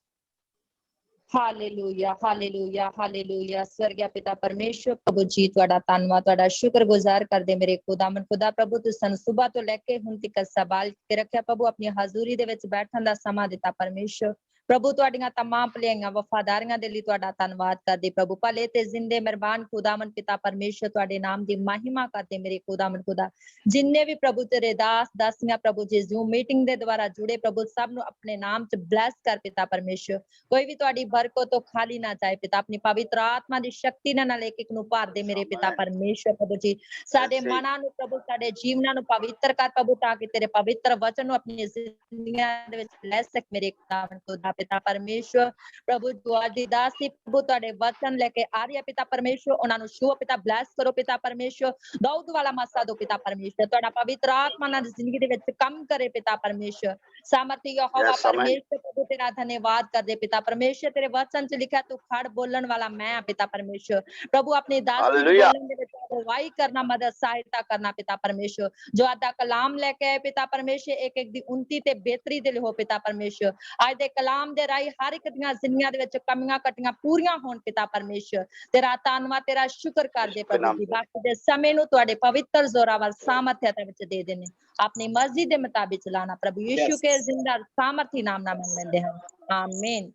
Hallelujah hallelujah hallelujah. स्वर्गीय पिता परमेश्वर प्रभु जी ਤੁਹਾਡਾ ਧੰਨਵਾਦ, ਤੁਹਾਡਾ ਸ਼ੁਕਰਗੁਜ਼ਾਰ ਕਰਦੇ ਮੇਰੇ ਖੁਦਾਵੰਦ ਖੁਦਾ ਪ੍ਰਭੂ ਤੁਸੀਂ ਸਾਨੂੰ ਸਵੇਰ ਤੋਂ ਲੈ ਕੇ ਹੁਣ ਤੱਕ ਸੰਭਾਲ ਕੇ ਰੱਖਿਆ ਪ੍ਰਭੂ, ਆਪਣੀ ਹਜ਼ੂਰੀ ਦੇ ਵਿੱਚ ਬੈਠਣ ਦਾ ਸਮਾਂ ਦਿੱਤਾ ਪਰਮੇਸ਼ਰ ਪ੍ਰਭੂ। ਤੁਹਾਡੀਆਂ तमाम ਭਲਾਈਆਂ ਵਫਾਦਾਰੀਆਂ ਦੇ ਲਈ ਤੁਹਾਡਾ ਧੰਨਵਾਦ ਕਰਦੇ ਪ੍ਰਭੂ। ਭਲੇ ਤੇ ਜ਼ਿੰਦੇ ਮਿਹਰਬਾਨ ਖੁਦਾਵੰਦ ਪਿਤਾ ਪਰਮੇਸ਼ਰ ਤੁਹਾਡੇ ਨਾਮ ਦੀ ਮਹਿਮਾ ਕਰਦੇ ਮੇਰੇ ਖੁਦਾਵੰਦ ਖੁਦਾ। ਜਿੰਨੇ ਵੀ ਪ੍ਰਭੂ ਤੇਰੇ ਦਾਸ ਦਾਸੀਆਂ ਪ੍ਰਭੂ ਜੀ ਜ਼ੂਮ ਮੀਟਿੰਗ ਦੇ ਦੁਆਰਾ ਜੁੜੇ ਪ੍ਰਭੂ ਸਭ ਨੂੰ ਆਪਣੇ ਨਾਮ ਚ ਬਲੈਸ ਕਰ ਪਿਤਾ ਪਰਮੇਸ਼ਰ। ਕੋਈ ਵੀ ਤੁਹਾਡੀ बरकत तो खाली ना जाए पिता, अपनी पवित्र आत्मा की शक्ति नाल एक एक नु भर दे मेरे पिता परमेश्वर प्रभु जी। साडे मनां नु प्रभु साडे जीवनां नु पवित्र कर प्रभु, ताकि तेरे पवित्र वचन नु अपनी जिंदगियां दे विच ले सक मेरे खुदा पिता परमेश्वर प्रभु। तुहाडी दासी प्रभु तुहाडे वचन लेके आ रही है पिता परमेश्वर, उन्हां नु छुओ पिता, ब्लेस करो पिता परमेश्वर। दाऊद वाला मसा दो पिता परमेश्वर, तुहाडा पवित्र आत्मा नाल जिंदगी दे विच काम करे पिता परमेश्वर। सामर्थी यहोवा परमेश्वर प्रभु तेरा धन्यवाद कर दे पिता परमेश्वर। तेरे वचन च लिखा तू खड़ बोलन वाला मैं पिता परमेश्वर प्रभु। अपनी दासी बोलन दे विच अगुवाई करना, मदद सहायता करना पिता परमेश्वर। जो आदा कलाम लेके आए पिता परमेश्वर, एक एक दी उन्नति ते बेहतरी दे हो पिता परमेश्वर। आज दे कलाम दे राही हर एक दियां जिंदगियां दे विच कमियां कटियां पूरीआं होण पिता परमेश्वर। तेरा धन्नवाद तेरा शुक्र कर दे प्रभु जी। बाकी दे समय नु तुहाडे पवित्र जोरावर सामर्थ्यता विच दे देने, अपनी मर्जी दे मुताबिक चलाना प्रभु यीशु के जिंदा सामर्थी नाम नाम मांग लेंदे हैं आमीन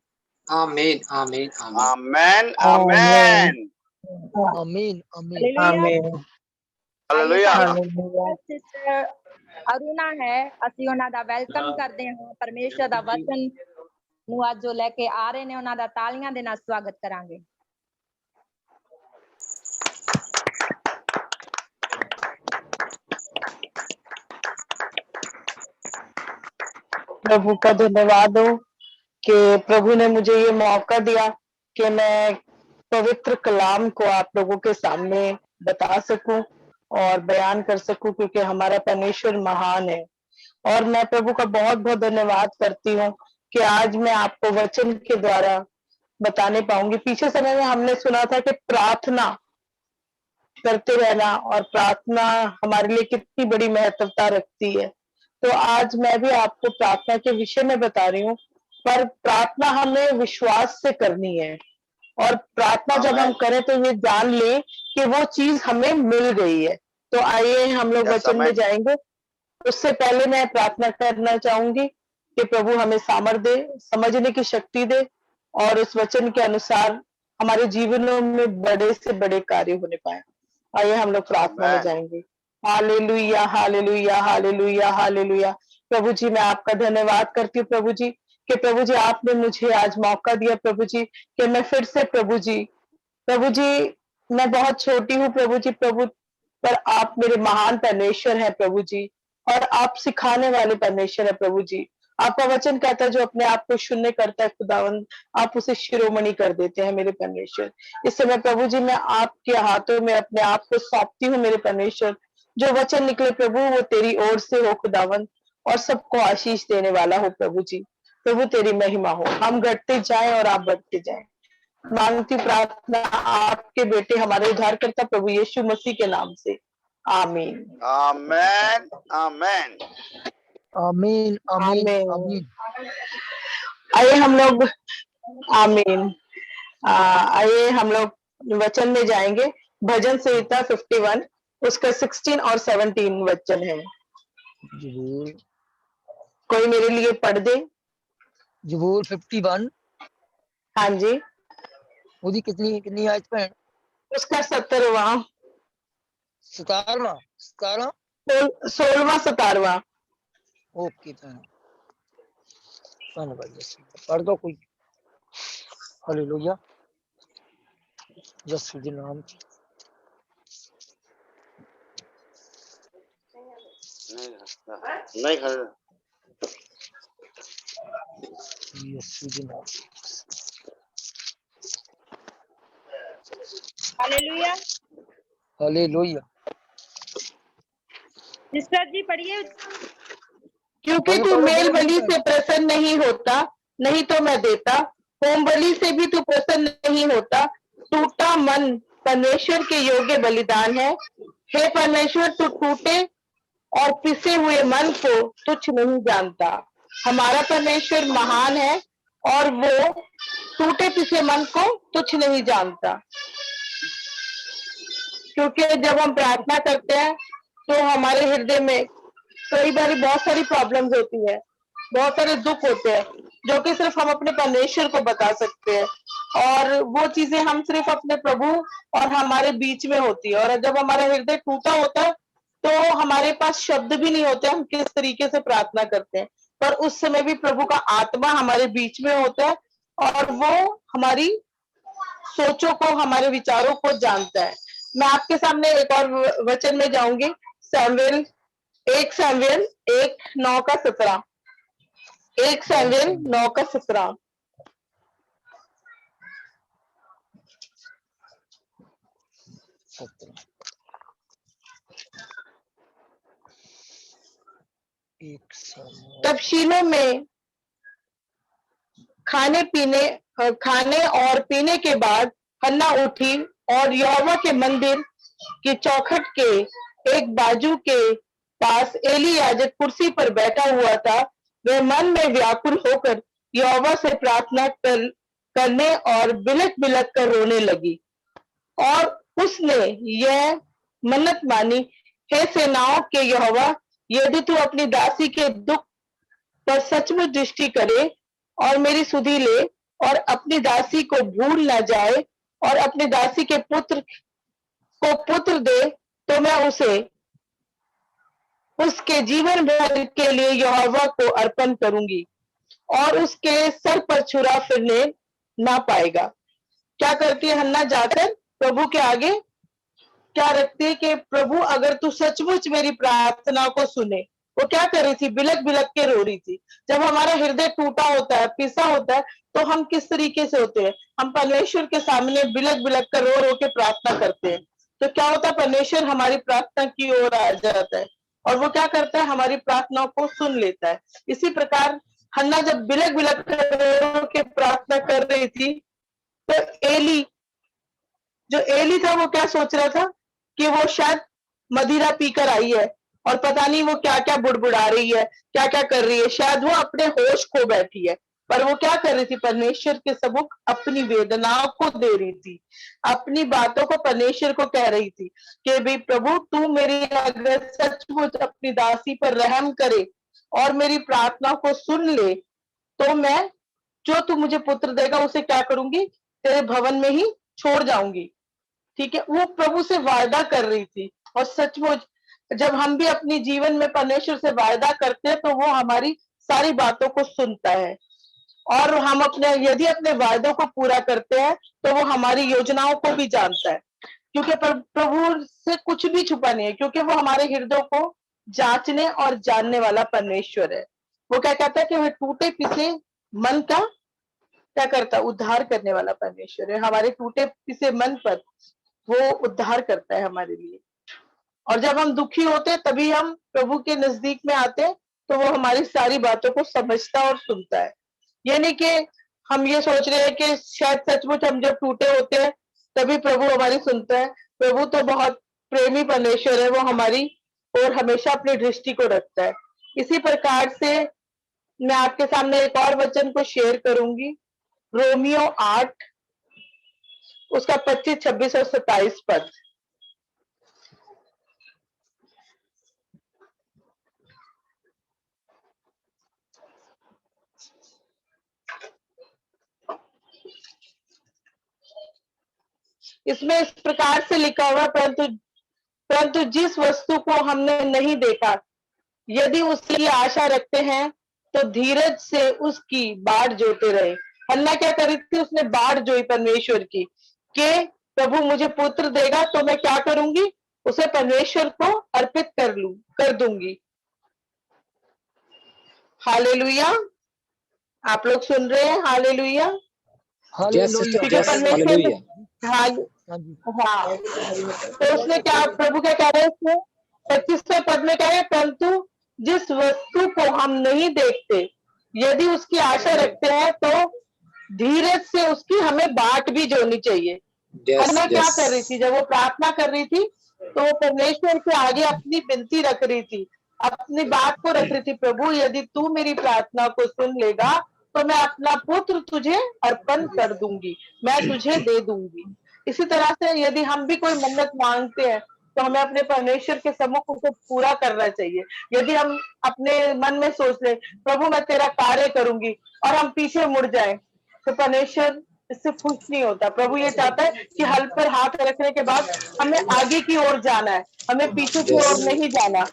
आमीन आमीन आमीन आमीन आमीन आमीन हालेलुया सिस्टर अरुणा है, ਅਸੀਂ ਉਹਨਾਂ ਦਾ ਵੈਲਕਮ ਕਰਦੇ ਹਾਂ। ਪਰਮੇਸ਼ਰ ਦਾ ਵਚਨ ਨੂੰ ਅੱਜ ਜੋ ਲੈ ਕੇ ਆ ਰਹੇ ਨੇ, ਉਹਨਾਂ ਦਾ ਤਾਲੀਆਂ ਦੇ ਨਾਲ ਸਵਾਗਤ ਕਰਾਂਗੇ। प्रभु का धन्यवाद हो कि प्रभु ने मुझे ये मौका दिया कि मैं पवित्र कलाम को आप लोगों के सामने बता सकूं और बयान कर सकूं, क्योंकि हमारा परमेश्वर महान है। और मैं प्रभु का बहुत बहुत धन्यवाद करती हूँ कि आज मैं आपको वचन के द्वारा बताने पाऊंगी। पीछे समय में हमने सुना था कि प्रार्थना करते रहना और प्रार्थना हमारे लिए कितनी बड़ी महत्वता रखती है। तो आज मैं भी आपको प्रार्थना के विषय में बता रही हूँ, पर प्रार्थना हमें विश्वास से करनी है। और प्रार्थना जब हम करें तो ये जान लें कि वो चीज हमें मिल गई है। तो आइए हम लोग वचन में जाएंगे। उससे पहले मैं प्रार्थना करना चाहूंगी कि प्रभु हमें सामर्थ्य दे, समझने की शक्ति दे और उस वचन के अनुसार हमारे जीवनों में बड़े से बड़े कार्य होने पाए। आइए हम लोग प्रार्थना में जाएंगे। Hallelujah hallelujah hallelujah hallelujah. प्रभु जी मैं आपका धन्यवाद करती हूँ प्रभु जी, कि प्रभु जी आपने मुझे आज मौका दिया प्रभु जी, कि मैं फिर से प्रभु जी मैं बहुत छोटी हूँ प्रभु जी, प्रभु पर आप मेरे महान परमेश्वर हैं प्रभु जी, और आप सिखाने वाले परमेश्वर है प्रभु जी। आपका वचन कहता है जो अपने आप को शून्य करता है खुदावंद, आप उसे शिरोमणि कर देते हैं मेरे परमेश्वर। इस समय प्रभु जी मैं आपके हाथों में अपने आप को सौंपती हूँ मेरे परमेश्वर। जो वचन निकले प्रभु वो तेरी ओर से हो खुदावंद, और सबको आशीष देने वाला हो प्रभु जी। प्रभु तेरी महिमा हो, हम घटते जाएं और आप बढ़ते जाएं। मांगती प्रार्थना आपके बेटे हमारे उद्धारकर्ता प्रभु यीशु मसीह के नाम से, आमीन आमीन आमीन आमीन आमीन आमीन। आइए हम लोग आमीन आइए हम लोग वचन में जाएंगे। भजन संहिता 51 उसका 16 और 17 वचन है। कोई मेरे लिए पढ़ दे। जबूर 51। हाँ जी। ਉਹਦੀ कितनी आयत भैन? उसका 17वां 17वां 17वां। ओके धन्यवाद। पढ़ दो कोई। हालेलुया यीशु के नाम नहीं खरीदा। यीशु के नाम। हालेलुया। हालेलुया। सिस्टर जी पढ़िए। क्योंकि पढ़ो, तू पढ़ो, मेल बोलो बलि सिस्टर। से प्रसन्न नहीं होता, नहीं तो मैं देता। होम बलि से भी तू प्रसन्न नहीं होता। टूटा मन परमेश्वर के योग्य बलिदान है। हे परमेश्वर, तू टूटे और पिसे हुए मन को तुच्छ नहीं जानता। हमारा परमेश्वर महान है और वो टूटे पिसे मन को तुच्छ नहीं जानता। क्योंकि जब हम प्रार्थना करते हैं तो हमारे हृदय में कई बार बहुत सारी प्रॉब्लम्स होती है, बहुत सारे दुख होते हैं जो कि सिर्फ हम अपने परमेश्वर को बता सकते हैं, और वो चीजें हम सिर्फ अपने प्रभु और हमारे बीच में होती है। और जब हमारा हृदय टूटा होता है तो हमारे पास शब्द भी नहीं होते हम किस तरीके से प्रार्थना करते हैं, पर उस समय भी प्रभु का आत्मा हमारे बीच में होता है और वो हमारी सोचों को, हमारे विचारों को जानता है। मैं आपके सामने एक और वचन में जाऊंगी, सैमुएल 1 9 का 17। तब शीलो में खाने और पीने के बाद हन्ना उठी और यहोवा के मंदिर की चौखट के एक बाजू के पास एली याजक कुर्सी पर बैठा हुआ था। वह मन में व्याकुल होकर यहोवा से प्रार्थना करने और बिलख बिलख कर रोने लगी, और उसने यह मन्नत मानी, हे सेनाओं के यहोवा, यदि तू अपनी दासी के दुख पर सचमुच दृष्टि करे और मेरी सुधि ले और अपनी दासी को भूल न जाए और अपनी दासी के पुत्र को पुत्र दे, तो मैं उसे उसके जीवन भर के लिए यहोवा को अर्पण करूंगी और उसके सर पर छुरा फिरने ना पाएगा। क्या करती है हन्ना? जाकर प्रभु के आगे क्या रखती है कि प्रभु अगर तू सचमुच मेरी प्रार्थना को सुने। वो क्या कर रही थी? बिलक बिलक के रो रही थी। जब हमारा हृदय टूटा होता है, पिसा होता है, तो हम किस तरीके से होते हैं? हम परमेश्वर के सामने बिलक बिलक कर रो रो के प्रार्थना करते हैं। तो क्या होता है? परमेश्वर हमारी प्रार्थना की ओर आ जाता है और वो क्या करता है? हमारी प्रार्थना को सुन लेता है। इसी प्रकार हन्ना जब बिलक बिलक कर रो रो के प्रार्थना कर रही थी, तो एली था, वो क्या सोच रहा था कि वो शायद मदिरा पीकर आई है और पता नहीं वो क्या क्या बुड़बुड़ा रही है, क्या क्या कर रही है, शायद वो अपने होश खो बैठी है। पर वो क्या कर रही थी? परमेश्वर के सम्मुख अपनी वेदनाओं को दे रही थी, अपनी बातों को परमेश्वर को कह रही थी कि भाई प्रभु, तू मेरी अगर सचमुच अपनी दासी पर रहम करे और मेरी प्रार्थना को सुन ले, तो मैं जो तू मुझे पुत्र देगा उसे क्या करूंगी? तेरे भवन में ही छोड़ जाऊंगी। ठीक है, वो प्रभु से वायदा कर रही थी। और सचमुच जब हम भी अपनी जीवन में परमेश्वर से वायदा करते हैं तो वो हमारी सारी बातों को सुनता है, और हम यदि अपने वायदों को पूरा करते हैं तो वो हमारी योजनाओं को भी जानता है, क्योंकि प्रभु से कुछ भी छुपा नहीं है, क्योंकि वो हमारे हृदय को जांचने और जानने वाला परमेश्वर है। वो क्या कहता है कि वह टूटे पिसे मन का क्या करता? उद्धार करने वाला परमेश्वर है। हमारे टूटे पिसे मन पर वो उद्धार करता है हमारे लिए। और जब हम दुखी होते हैं तभी हम प्रभु के नजदीक में आते हैं, तो वो हमारी सारी बातों को समझता और सुनता है। यानी कि हम ये सोच रहे हैं कि शायद सचमुच हम जब टूटे होते हैं तभी प्रभु हमारी सुनता है। प्रभु तो बहुत प्रेमी परमेश्वर है, वो हमारी और हमेशा अपनी दृष्टि को रखता है। इसी प्रकार से मैं आपके सामने एक और वचन को शेयर करूंगी, रोमियो 8 उसका 25, 26 और 27 पद। इसमें इस प्रकार से लिखा हुआ, परंतु जिस वस्तु को हमने नहीं देखा, यदि उसकी आशा रखते हैं तो धीरज से उसकी बाट जोते रहे। हन्ना क्या करी थी? उसने बाट जोई परमेश्वर की कि प्रभु मुझे पुत्र देगा तो मैं क्या करूंगी? उसे परमेश्वर को अर्पित कर दूंगी। हालेलुया। आप लोग सुन रहे हैं? हालेलुया। हालेलुया। क्योंकि परमेश्वर ने हाँ, तो उसने क्या, प्रभु क्या कह रहे हैं इसमें 25वें पद में कह रहे हैं, परंतु जिस वस्तु को हम नहीं देखते यदि उसकी आशा रखते हैं तो धीरज से उसकी हमें बाट भी जोड़नी चाहिए। अन्ना क्या कर रही थी? जब वो प्रार्थना कर रही थी तो वो परमेश्वर के आगे अपनी विनती रख रही थी, अपनी बात को रख रही थी, प्रभु यदि तू मेरी प्रार्थना को सुन लेगा तो मैं अपना पुत्र तुझे अर्पण कर दूंगी, मैं तुझे दे दूंगी। इसी तरह से यदि हम भी कोई मन्नत मांगते हैं तो हमें अपने परमेश्वर के सम्मुख उनको पूरा करना चाहिए। यदि हम अपने मन में सोच ले प्रभु मैं तेरा कार्य करूंगी और हम पीछे मुड़ जाए तो परमेश्वर इससे खुश नहीं होता। प्रभु ये चाहता है कि हल पर हाथ रखने के बाद हमें आगे की ओर जाना है, हमें पीछे की ओर नहीं जाना।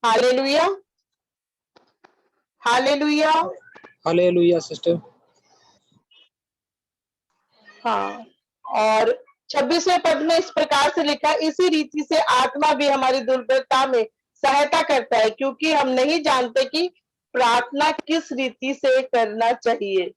हालेलुया। हालेलुया। Hallelujah sister. हाँ, और 26वें पद में इस प्रकार से लिखा, इसी रीति से आत्मा भी हमारी दुर्बलता में सहायता करता है, क्योंकि हम नहीं जानते कि प्रार्थना किस रीति से करना चाहिए।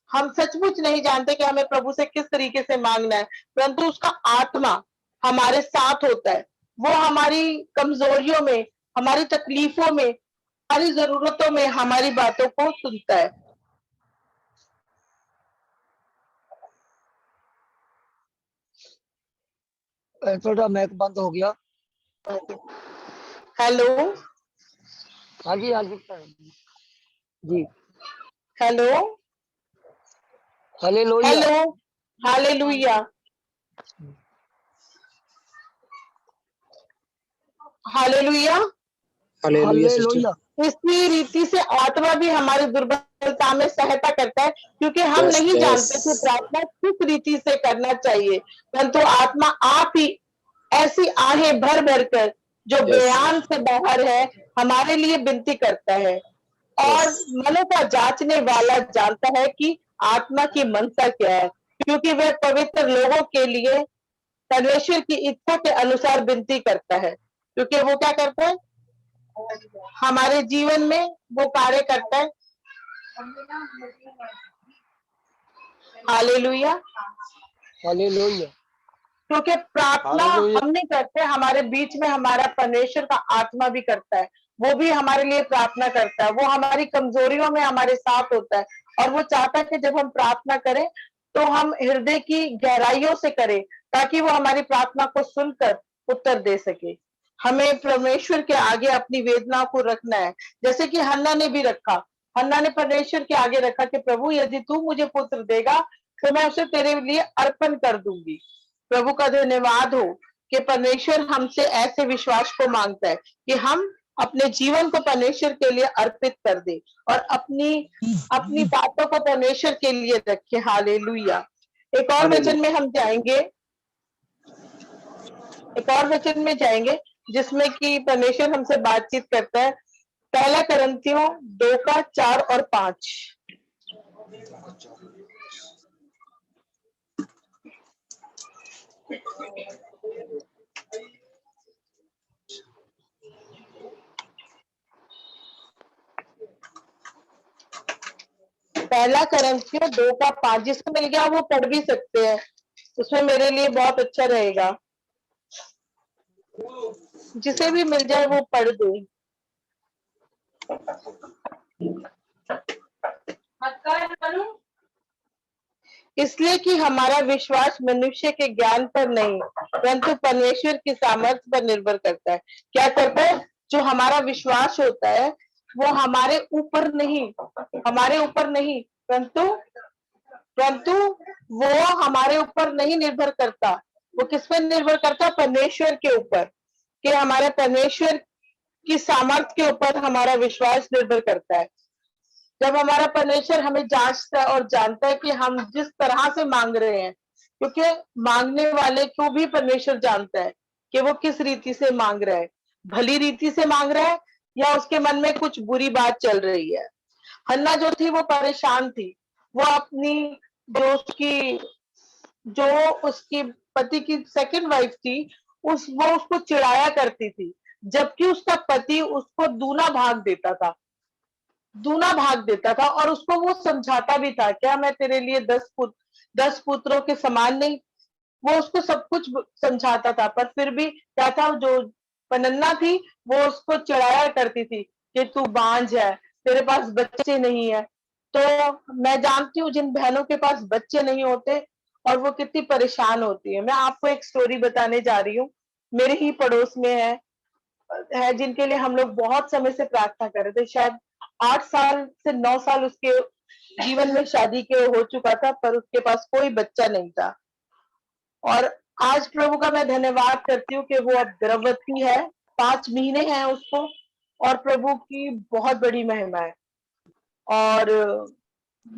हम सचमुच नहीं जानते कि हमें प्रभु से किस तरीके से मांगना है, परंतु उसका आत्मा हमारे साथ होता है। वो हमारी कमजोरियों में, हमारी तकलीफों में, हमारी जरूरतों में हमारी बातों को सुनता है। थोड़ा मैक बंद हो गया। हेलो। हाँ जी जी। Hello. Hallelujah. Hello. Hallelujah. Hallelujah. Hallelujah. इसी रीति से आत्मा भी हमारी दुर्बलता में सहायता करता है, क्योंकि हम नहीं जानते कि प्रार्थना किस रीति से करना चाहिए, परंतु आत्मा आप ही ऐसी आहें भर भर कर जो बयान से बाहर है हमारे लिए विनती करता है। और मनों का जांचने वाला जानता है कि आत्मा की मनसा क्या है, क्योंकि वह पवित्र लोगों के लिए परमेश्वर की इच्छा के अनुसार विनती करता है। क्योंकि वो क्या करता है हमारे जीवन में, वो कार्य करता है। हालेलुया। हालेलुया। क्योंकि प्रार्थना हालेलुया। हम नहीं करते, हमारे बीच में हमारा परमेश्वर का आत्मा भी करता है। वो भी हमारे लिए प्रार्थना करता है, वो हमारी कमजोरियों में हमारे साथ होता है, और वो चाहता है कि जब हम प्रार्थना करें तो हम हृदय की गहराइयों से करें, ताकि वो हमारी प्रार्थना को सुनकर उत्तर दे सके। हमें परमेश्वर के आगे अपनी वेदना को रखना है, जैसे कि हन्ना ने भी रखा। हन्ना ने परमेश्वर के आगे रखा कि प्रभु यदि तू मुझे पुत्र देगा तो मैं उसे तेरे लिए अर्पण कर दूंगी। प्रभु का धन्यवाद हो कि परमेश्वर हमसे ऐसे विश्वास को मांगता है कि हम अपने जीवन को परमेश्वर के लिए अर्पित कर दे और अपनी अपनी बातों को परमेश्वर के लिए रखे। हालेलुया। एक और वचन में हम जाएंगे, एक और वचन में जाएंगे जिसमें कि परमेश्वर हमसे बातचीत करता है। पहला कुरिन्थियों 2:4 और 5। पहला कुरिन्थियों 2:5 जिसको मिल गया वो पढ़ भी सकते हैं, उसमें मेरे लिए बहुत अच्छा रहेगा। जिसे भी मिल जाए वो पढ़ दे। इसलिए कि हमारा विश्वास मनुष्य के ज्ञान पर नहीं परंतु परमेश्वर की सामर्थ्य पर निर्भर करता है। क्या करता है? जो हमारा विश्वास होता है वो हमारे ऊपर नहीं परंतु वो हमारे ऊपर नहीं निर्भर करता। वो किस पर निर्भर करता है? परमेश्वर के ऊपर, कि हमारे परमेश्वर की सामर्थ्य के ऊपर हमारा विश्वास निर्भर करता है। जब हमारा परमेश्वर हमें जांचता है और जानता है कि हम जिस तरह से मांग रहे हैं क्योंकि मांगने वाले को भी परमेश्वर जानता है कि वो किस रीति से मांग रहा है, भली रीति से मांग रहा है या उसके मन में कुछ बुरी बात चल रही है। हन्ना जो थी वो परेशान थी, वो अपनी जो उसकी पति की सेकंड वाइफ थी वो उसको चिढ़ाया करती थी, जबकि उसका पति उसको दूना भाग देता था और उसको वो समझाता भी था, क्या मैं तेरे लिए 10 पुत्रों के समान नहीं। वो उसको सब कुछ समझाता था, पर फिर भी क्या था, जो पनन्ना थी वो उसको चिढ़ाया करती थी कि तू बांझ है, तेरे पास बच्चे नहीं है। तो मैं जानती हूँ जिन बहनों के पास बच्चे नहीं होते और वो कितनी परेशान होती है। मैं आपको एक स्टोरी बताने जा रही हूँ, मेरे ही पड़ोस में है जिनके लिए हम लोग बहुत समय से प्रार्थना कर रहे थे। शायद 8 साल से 9 साल उसके जीवन में शादी के हो चुका था, पर उसके पास कोई बच्चा नहीं था। और आज प्रभु का मैं धन्यवाद करती हूँ कि वो अब गर्भवती है, 5 महीने हैं उसको, और प्रभु की बहुत बड़ी महिमा है। और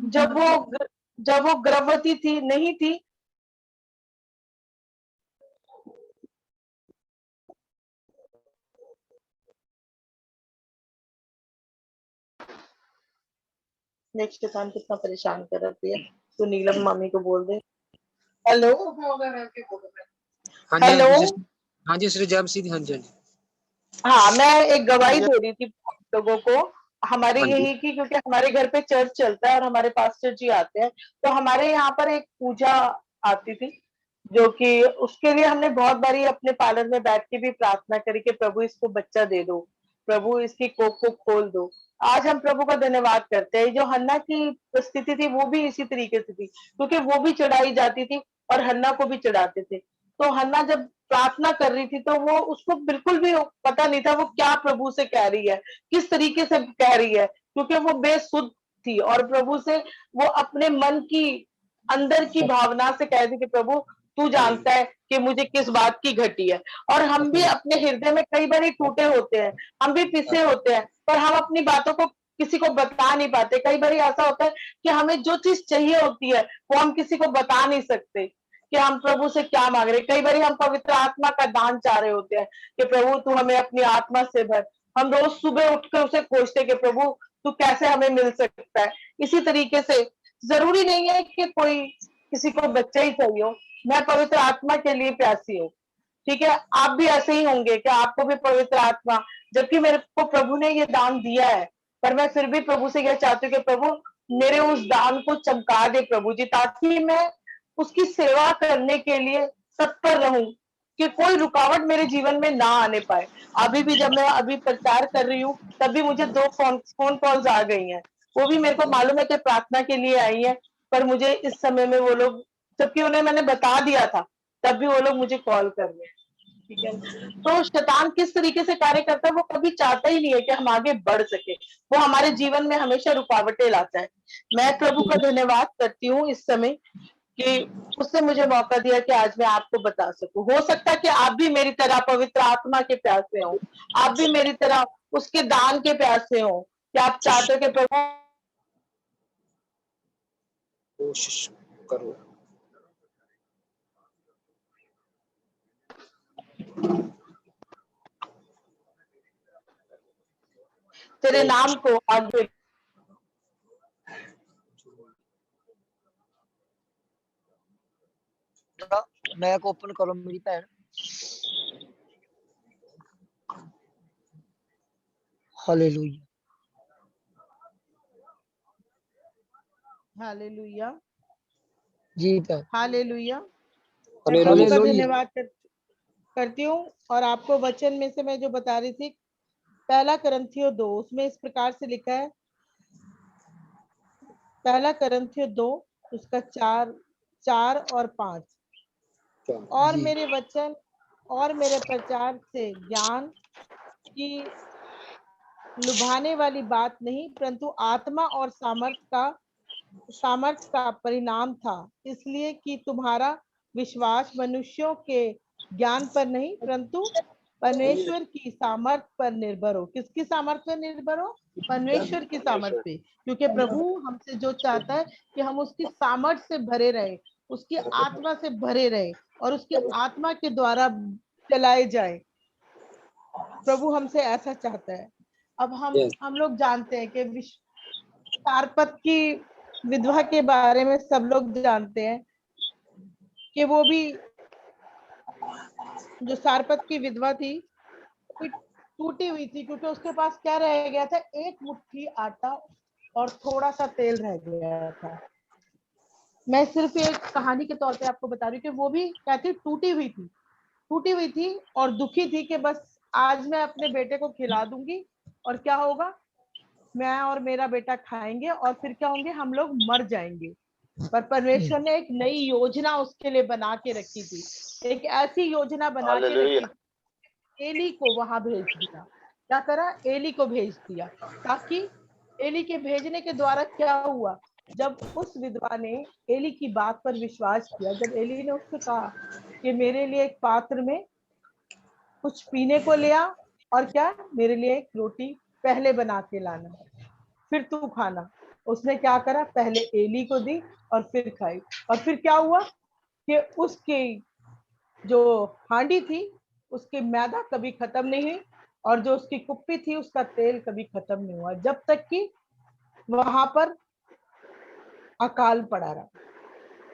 जब वो गर्भवती थी नहीं थी, नेक्स्ट शैतान कितना परेशान कर रही है, तो नीलम मम्मी को बोल दे। हेलो हाँ जी हेलो। हाँ जी श्री जय मसीह। हाँ जी हाँ, मैं एक गवाही दे रही थी लोगों को हमारे हाँ जी यही की, क्योंकि हमारे घर पे चर्च चलता है और हमारे पास्टर जी आते हैं, तो हमारे यहाँ पर एक पूजा आती थी, जो कि उसके लिए हमने बहुत बारी अपने पार्लर में बैठ के भी प्रार्थना करी कि प्रभु इसको बच्चा दे दो, प्रभु इसकी कोख को खोल दो। आज हम प्रभु का धन्यवाद करते हैं। जो हन्ना की स्थिति थी वो भी इसी तरीके से थी, क्योंकि वो भी चढ़ाई जाती थी और हन्ना को भी चढ़ाते थे। तो हन्ना जब प्रार्थना कर रही थी तो वो उसको बिल्कुल भी पता नहीं था वो क्या प्रभु से कह रही है, किस तरीके से कह रही है, क्योंकि वो बेसुध थी और प्रभु से वो अपने मन की अंदर की भावना से कह रही थी कि प्रभु तू जानता है कि मुझे किस बात की घटी है। और हम भी अपने हृदय में कई बार टूटे होते हैं, हम भी पिसे होते हैं, पर हम अपनी बातों को किसी को बता नहीं पाते। कई बार ऐसा होता है कि हमें जो चीज चाहिए होती है वो हम किसी को बता नहीं सकते कि हम प्रभु से क्या मांग रहे हैं। कई बार हम पवित्र आत्मा का दान चाह रहे होते हैं कि प्रभु तू हमें अपनी आत्मा से भर। हम रोज सुबह उठकर उसे खोजते कि प्रभु तू कैसे हमें मिल सकता है। इसी तरीके से जरूरी नहीं है कि कोई किसी को बच्चा ही चाहिए हो, मैं पवित्र आत्मा के लिए प्यासी हूँ। ठीक है, आप भी ऐसे ही होंगे कि आपको भी पवित्र आत्मा, जबकि मेरे को प्रभु ने ये दान दिया है, पर मैं फिर भी प्रभु से यह चाहती हूँ कि प्रभु मेरे उस दान को चमका दे प्रभु जी, ताकि मैं उसकी सेवा करने के लिए तत्पर रहूं, कि कोई रुकावट मेरे जीवन में ना आने पाए। अभी भी जब मैं अभी प्रचार कर रही हूँ तभी मुझे 2 फोन कॉल्स आ गई हैं, वो भी मेरे को मालूम है कि प्रार्थना के लिए आई है, पर मुझे इस समय में वो लोग, जबकि उन्हें मैंने बता दिया था, तब भी वो लोग मुझे कॉल कर रहे हैं। ठीक है, तो शैतान किस तरीके से कार्य करता है, वो कभी चाहता ही नहीं है कि हम आगे बढ़ सके, वो हमारे जीवन में हमेशा रुकावटें लाता है। मैं प्रभु का धन्यवाद करती हूँ इस समय कि उसने मुझे मौका दिया कि आज मैं आपको बता सकूं। हो सकता है कि आप भी मेरी तरह पवित्र आत्मा के प्यासे हो, आप भी मेरी तरह उसके दान के प्यासे हो, कि आप चाहते हो कि प्रभु कोशिश करो। तेरे नाम को आगे मैक ओपन करो मेरी भैन। हालेलुया हालेलुया जी भैन। हालेलुया। मैं हालेलुया। प्रभु का हालेलुया धन्यवाद करती हूँ। और आपको वचन में से मैं जो बता रही थी, 1 कुरिन्थियों 2, उसमें इस प्रकार से लिखा है, 1 कुरिन्थियों 2 उसका 4 और 5, और जी मेरे वचन और मेरे प्रचार से ज्ञान की लुभाने वाली बात नहीं, परंतु आत्मा और सामर्थ का परिणाम था, इसलिए कि तुम्हारा विश्वास मनुष्यों के ज्ञान पर नहीं परंतु परमेश्वर की सामर्थ पर निर्भर हो। किसकी सामर्थ पर निर्भर हो? परमेश्वर की सामर्थ पे। क्योंकि प्रभु हमसे जो चाहता है कि हम उसकी सामर्थ से भरे रहे, उसकी आत्मा से भरे रहे और उसकी आत्मा के द्वारा चलाए जाए। प्रभु हमसे ऐसा चाहता है। अब हम लोग जानते हैं कि सारपत की विधवा के बारे में सब लोग जानते हैं कि वो भी, जो सारपत की विधवा थी, टूटी हुई थी, क्योंकि उसके पास क्या रह गया था, एक मुट्ठी आटा और थोड़ा सा तेल रह गया था। मैं सिर्फ एक कहानी के तौर पे आपको बता रही हूँ कि वो भी क्या थी, टूटी हुई थी और दुखी थी कि बस आज मैं अपने बेटे को खिला दूंगी और क्या होगा, मैं और मेरा बेटा खाएंगे और फिर क्या होंगे, हम लोग मर जाएंगे। पर परमेश्वर ने एक नई योजना उसके लिए बना के रखी थी, एक ऐसी योजना बना के रखी थी, एली को वहां भेज दिया। क्या करा, एली को भेज दिया, ताकि एली के भेजने के द्वारा क्या हुआ, जब उस विधवा ने एली की बात पर विश्वास किया, जब एली ने उससे कहा कि मेरे लिए एक पात्र में कुछ पीने को ले आ और क्या, मेरे लिए एक रोटी पहले बना के लाना, फिर तू खाना। उसने क्या करा, पहले एली को दी और फिर खाई। और फिर क्या हुआ कि उसकी जो हांडी थी, उसकी मैदा कभी खत्म नहीं हुई और जो उसकी कुप्पी थी, उसका तेल कभी खत्म नहीं हुआ, जब तक कि वहां पर अकाल पड़ा रहा।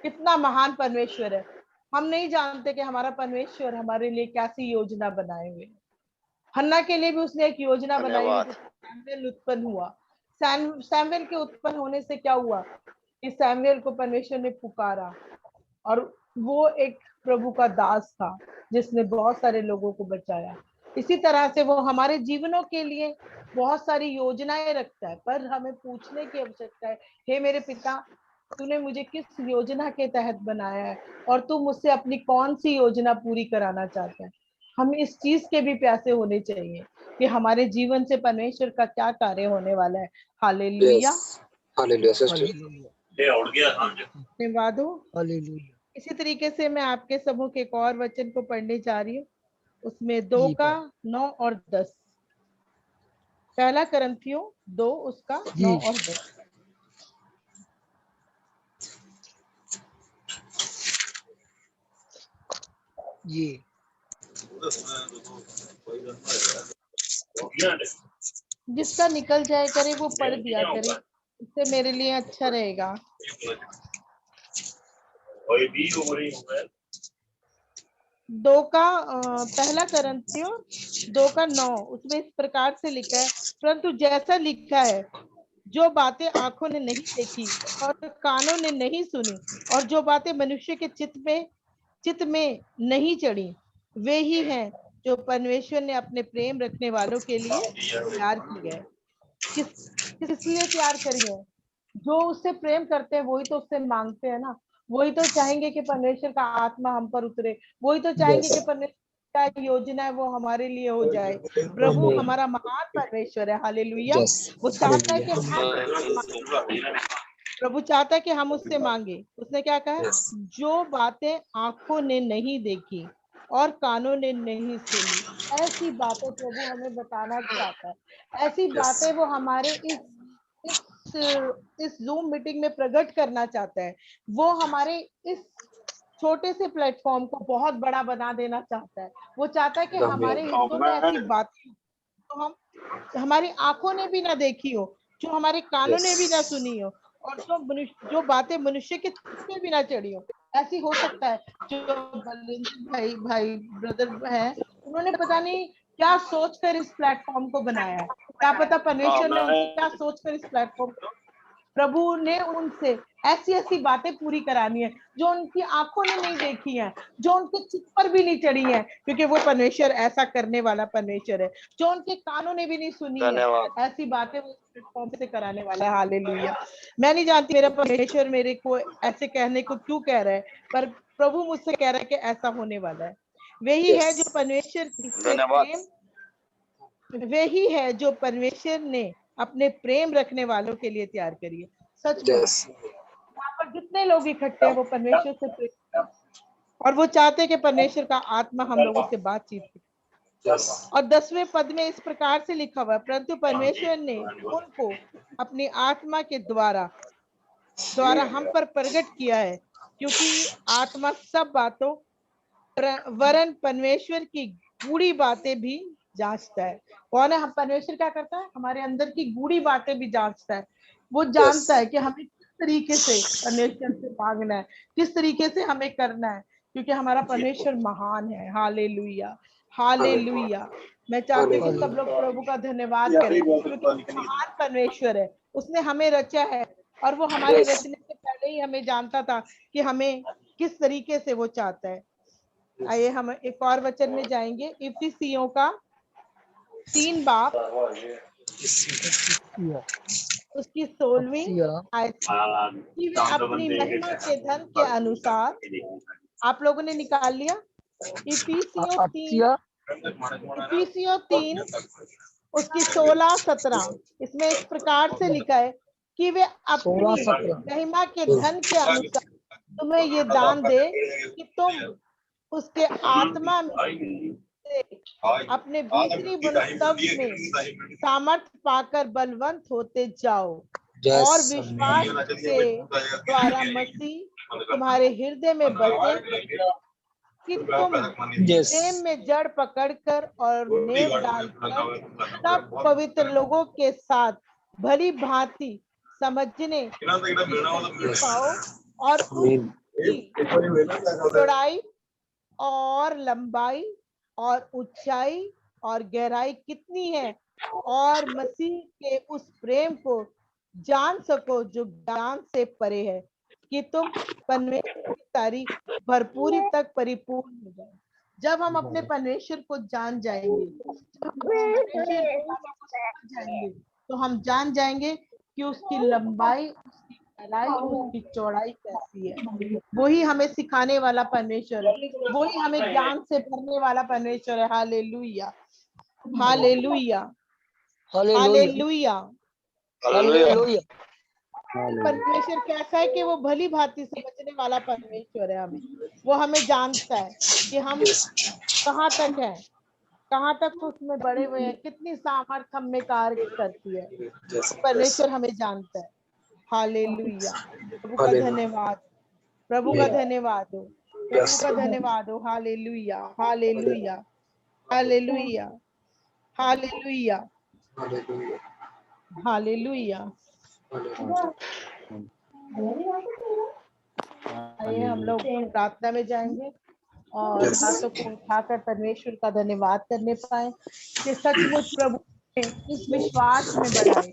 कितना महान परमेश्वर है। हम नहीं जानते कि हमारा परमेश्वर हमारे लिए कैसी योजना बनाए हुए। हन्ना के लिए भी उसने एक योजना बनाई हुई थी। सैमुएल उत्पन्न हुआ। सैमुएल के उत्पन्न होने से क्या हुआ कि सैमुएल को परमेश्वर ने पुकारा और वो एक प्रभु का दास था जिसने बहुत सारे लोगों को बचाया। इसी तरह से वो हमारे जीवनों के लिए बहुत सारी योजनाएं रखता है, पर हमें पूछने की आवश्यकता है, हे मेरे पिता, तूने मुझे किस योजना के तहत बनाया है और तू मुझसे अपनी कौन सी योजना पूरी कराना चाहता है। हम इस चीज के भी प्यासे होने चाहिए कि हमारे जीवन से परमेश्वर का क्या कार्य होने वाला है। हालेलुया, धन्यवाद हो। इसी तरीके से मैं आपके समूह के एक और वचन को पढ़ने जा रही हूँ, उसमें 2 का 9 और 10। पहला करंथियों 2 उसका 9 और 10। जी जिसका निकल जाए करे वो पढ़ दिया करे, इससे मेरे लिए अच्छा रहेगा। 2 का पहला करंथियों 2 का 9, उसमें इस प्रकार से लिखा है, परंतु जैसा लिखा है, जो बातें आंखों ने नहीं देखी और कानों ने नहीं सुनी और जो बातें मनुष्य के चित्त में नहीं चढ़ी, वे ही हैं जो परमेश्वर ने अपने प्रेम रखने वालों के लिए तैयार की है। किस लिए तैयार करी है? जो उससे प्रेम करते हैं वही तो उससे मांगते हैं ना, वही तो चाहेंगे कि परमेश्वर का आत्मा हम पर उतरे, वही तो चाहेंगे कि परमेश्वर का योजना है वो हमारे लिए हो जाए। प्रभु हमारा महान परमेश्वर है। हालेलुया। वो चाहता है कि प्रभु चाहता है कि हम उससे मांगे। उसने क्या कहा, जो बातें आंखों ने नहीं देखी और कानों ने नहीं सुनी, ऐसी बातें प्रभु हमें बताना चाहता है। ऐसी बातें वो हमारे इस जूम मीटिंग में प्रकट करना चाहता है। वो हमारे इस छोटे से प्लेटफॉर्म को बहुत बड़ा बना देना चाहता है। वो चाहता है कि हमारे हिस्सों में ऐसी बातें तो हम हमारी आंखों ने भी ना देखी हो, जो हमारे कानों ने भी ना सुनी हो और जो बातें मनुष्य के चित्त में भी ना चढ़ी हो। ऐसी हो सकता है जो बलिंद्र भाई ब्रदर है, उन्होंने पता नहीं क्या सोचकर इस प्लेटफॉर्म को बनाया है। क्या पता परमेश्वर ने उनसे क्या सोचकर इस प्लेटफॉर्म को, प्रभु ने उनसे ऐसी ऐसी बातें पूरी करानी है जो उनकी आंखों ने नहीं देखी है, जो उनके चित्त पर भी नहीं चढ़ी है, क्योंकि वो परमेश्वर ऐसा करने वाला परमेश्वर है। जो उनके कानों ने भी नहीं सुनी है, ऐसी बातें वो प्लेटफॉर्म से कराने वाला है। हालेलुया। मैं नहीं जानती मेरा परमेश्वर मेरे को ऐसे कहने को क्यों कह रहा है, पर प्रभु मुझसे कह रहा है कि ऐसा होने वाला है। वही है जो परमेश्वर वही है जो परमेश्वर ने अपने प्रेम रखने वालों के लिए तैयार करी है। सच में यहाँ पर जितने लोग इकट्ठे हैं वो परमेश्वर से प्रेम और वो चाहते हैं कि परमेश्वर का आत्मा हम लोगों से बातचीत करे। और 10वें पद में इस प्रकार से लिखा हुआ है, परंतु परमेश्वर ने उनको अपनी आत्मा के द्वारा हम पर प्रकट किया है, क्योंकि आत्मा सब बातों वरन परमेश्वर की गूढ़ी बातें भी जांचता है। कौन है? हम परमेश्वर क्या करता है? हमारे अंदर की गूढ़ी बातें भी जांचता है। वो जानता है कि हमें किस तरीके से परमेश्वर से मांगना है, किस तरीके से हमें करना है, क्योंकि हमारा परमेश्वर महान है। Hallelujah, hallelujah. मैं चाहती हूँ कि सब लोग प्रभु का धन्यवाद करें, क्योंकि महान परमेश्वर है। उसने हमें रचा है और वो हमारे रचने से पहले ही हमें जानता था कि हमें किस तरीके से वो चाहता है। आइए हम एक और वचन में जाएंगे, इफिसियों का 3 बाब उसकी 16वीं आयत कि वे अपनी महिमा के धन के अनुसार, आप लोगों ने निकाल लिया? इफिसियों 3 उसकी 16-17 इसमें इस प्रकार से लिखा है कि वे अपनी महिमा के धन के अनुसार तुम्हें ये दान दे कि तुम उसके आत्मा में अपने भीतरी मनस्तत्व में सामर्थ्य पाकर बलवंत होते जाओ और विश्वास के द्वारा मसीह तुम्हारे हृदय में बसे कि तुम प्रेम में जड़ पकड़कर और नेव डालकर सब पवित्र लोगों के साथ भली भांति समझने की शक्ति पाओ और उसकी चौड़ाई और लंबाई और ऊंचाई और गहराई कितनी है, और मसीह के उस प्रेम को जान सको जो ज्ञान से परे है, कि तुम परमेश्वर की सारी भरपूरी तक परिपूर्ण हो जाए। जब हम अपने परमेश्वर को जान जाएंगे, तो हम जान जाएंगे कि उसकी लंबाई, उसकी गहराई, उसकी चौड़ाई कैसी है। वही हमें सिखाने वाला परमेश्वर है, वही हमें ज्ञान से भरने वाला परमेश्वर है। Hallelujah, hallelujah, hallelujah, hallelujah. परमेश्वर कैसा है कि वो भली भांति समझने वाला परमेश्वर है। वो हमें जानता है कि हम कहाँ तक है, कहाँ तक उसमें बढ़े हुए हैं, कितनी सामर्थ्य हम में कार्य करती है। परमेश्वर हमें जानता है। हालेलुया, प्रभु का धन्यवाद, प्रभु का धन्यवाद हो, प्रभु का धन्यवाद हो। Hallelujah, hallelujah, hallelujah, hallelujah, hallelujah. आइए हम लोग प्रार्थना में जाएंगे और हाथों को उठाकर परमेश्वर का धन्यवाद करने पाए कि सचमुच प्रभु ने इस विश्वास में बढ़ाए,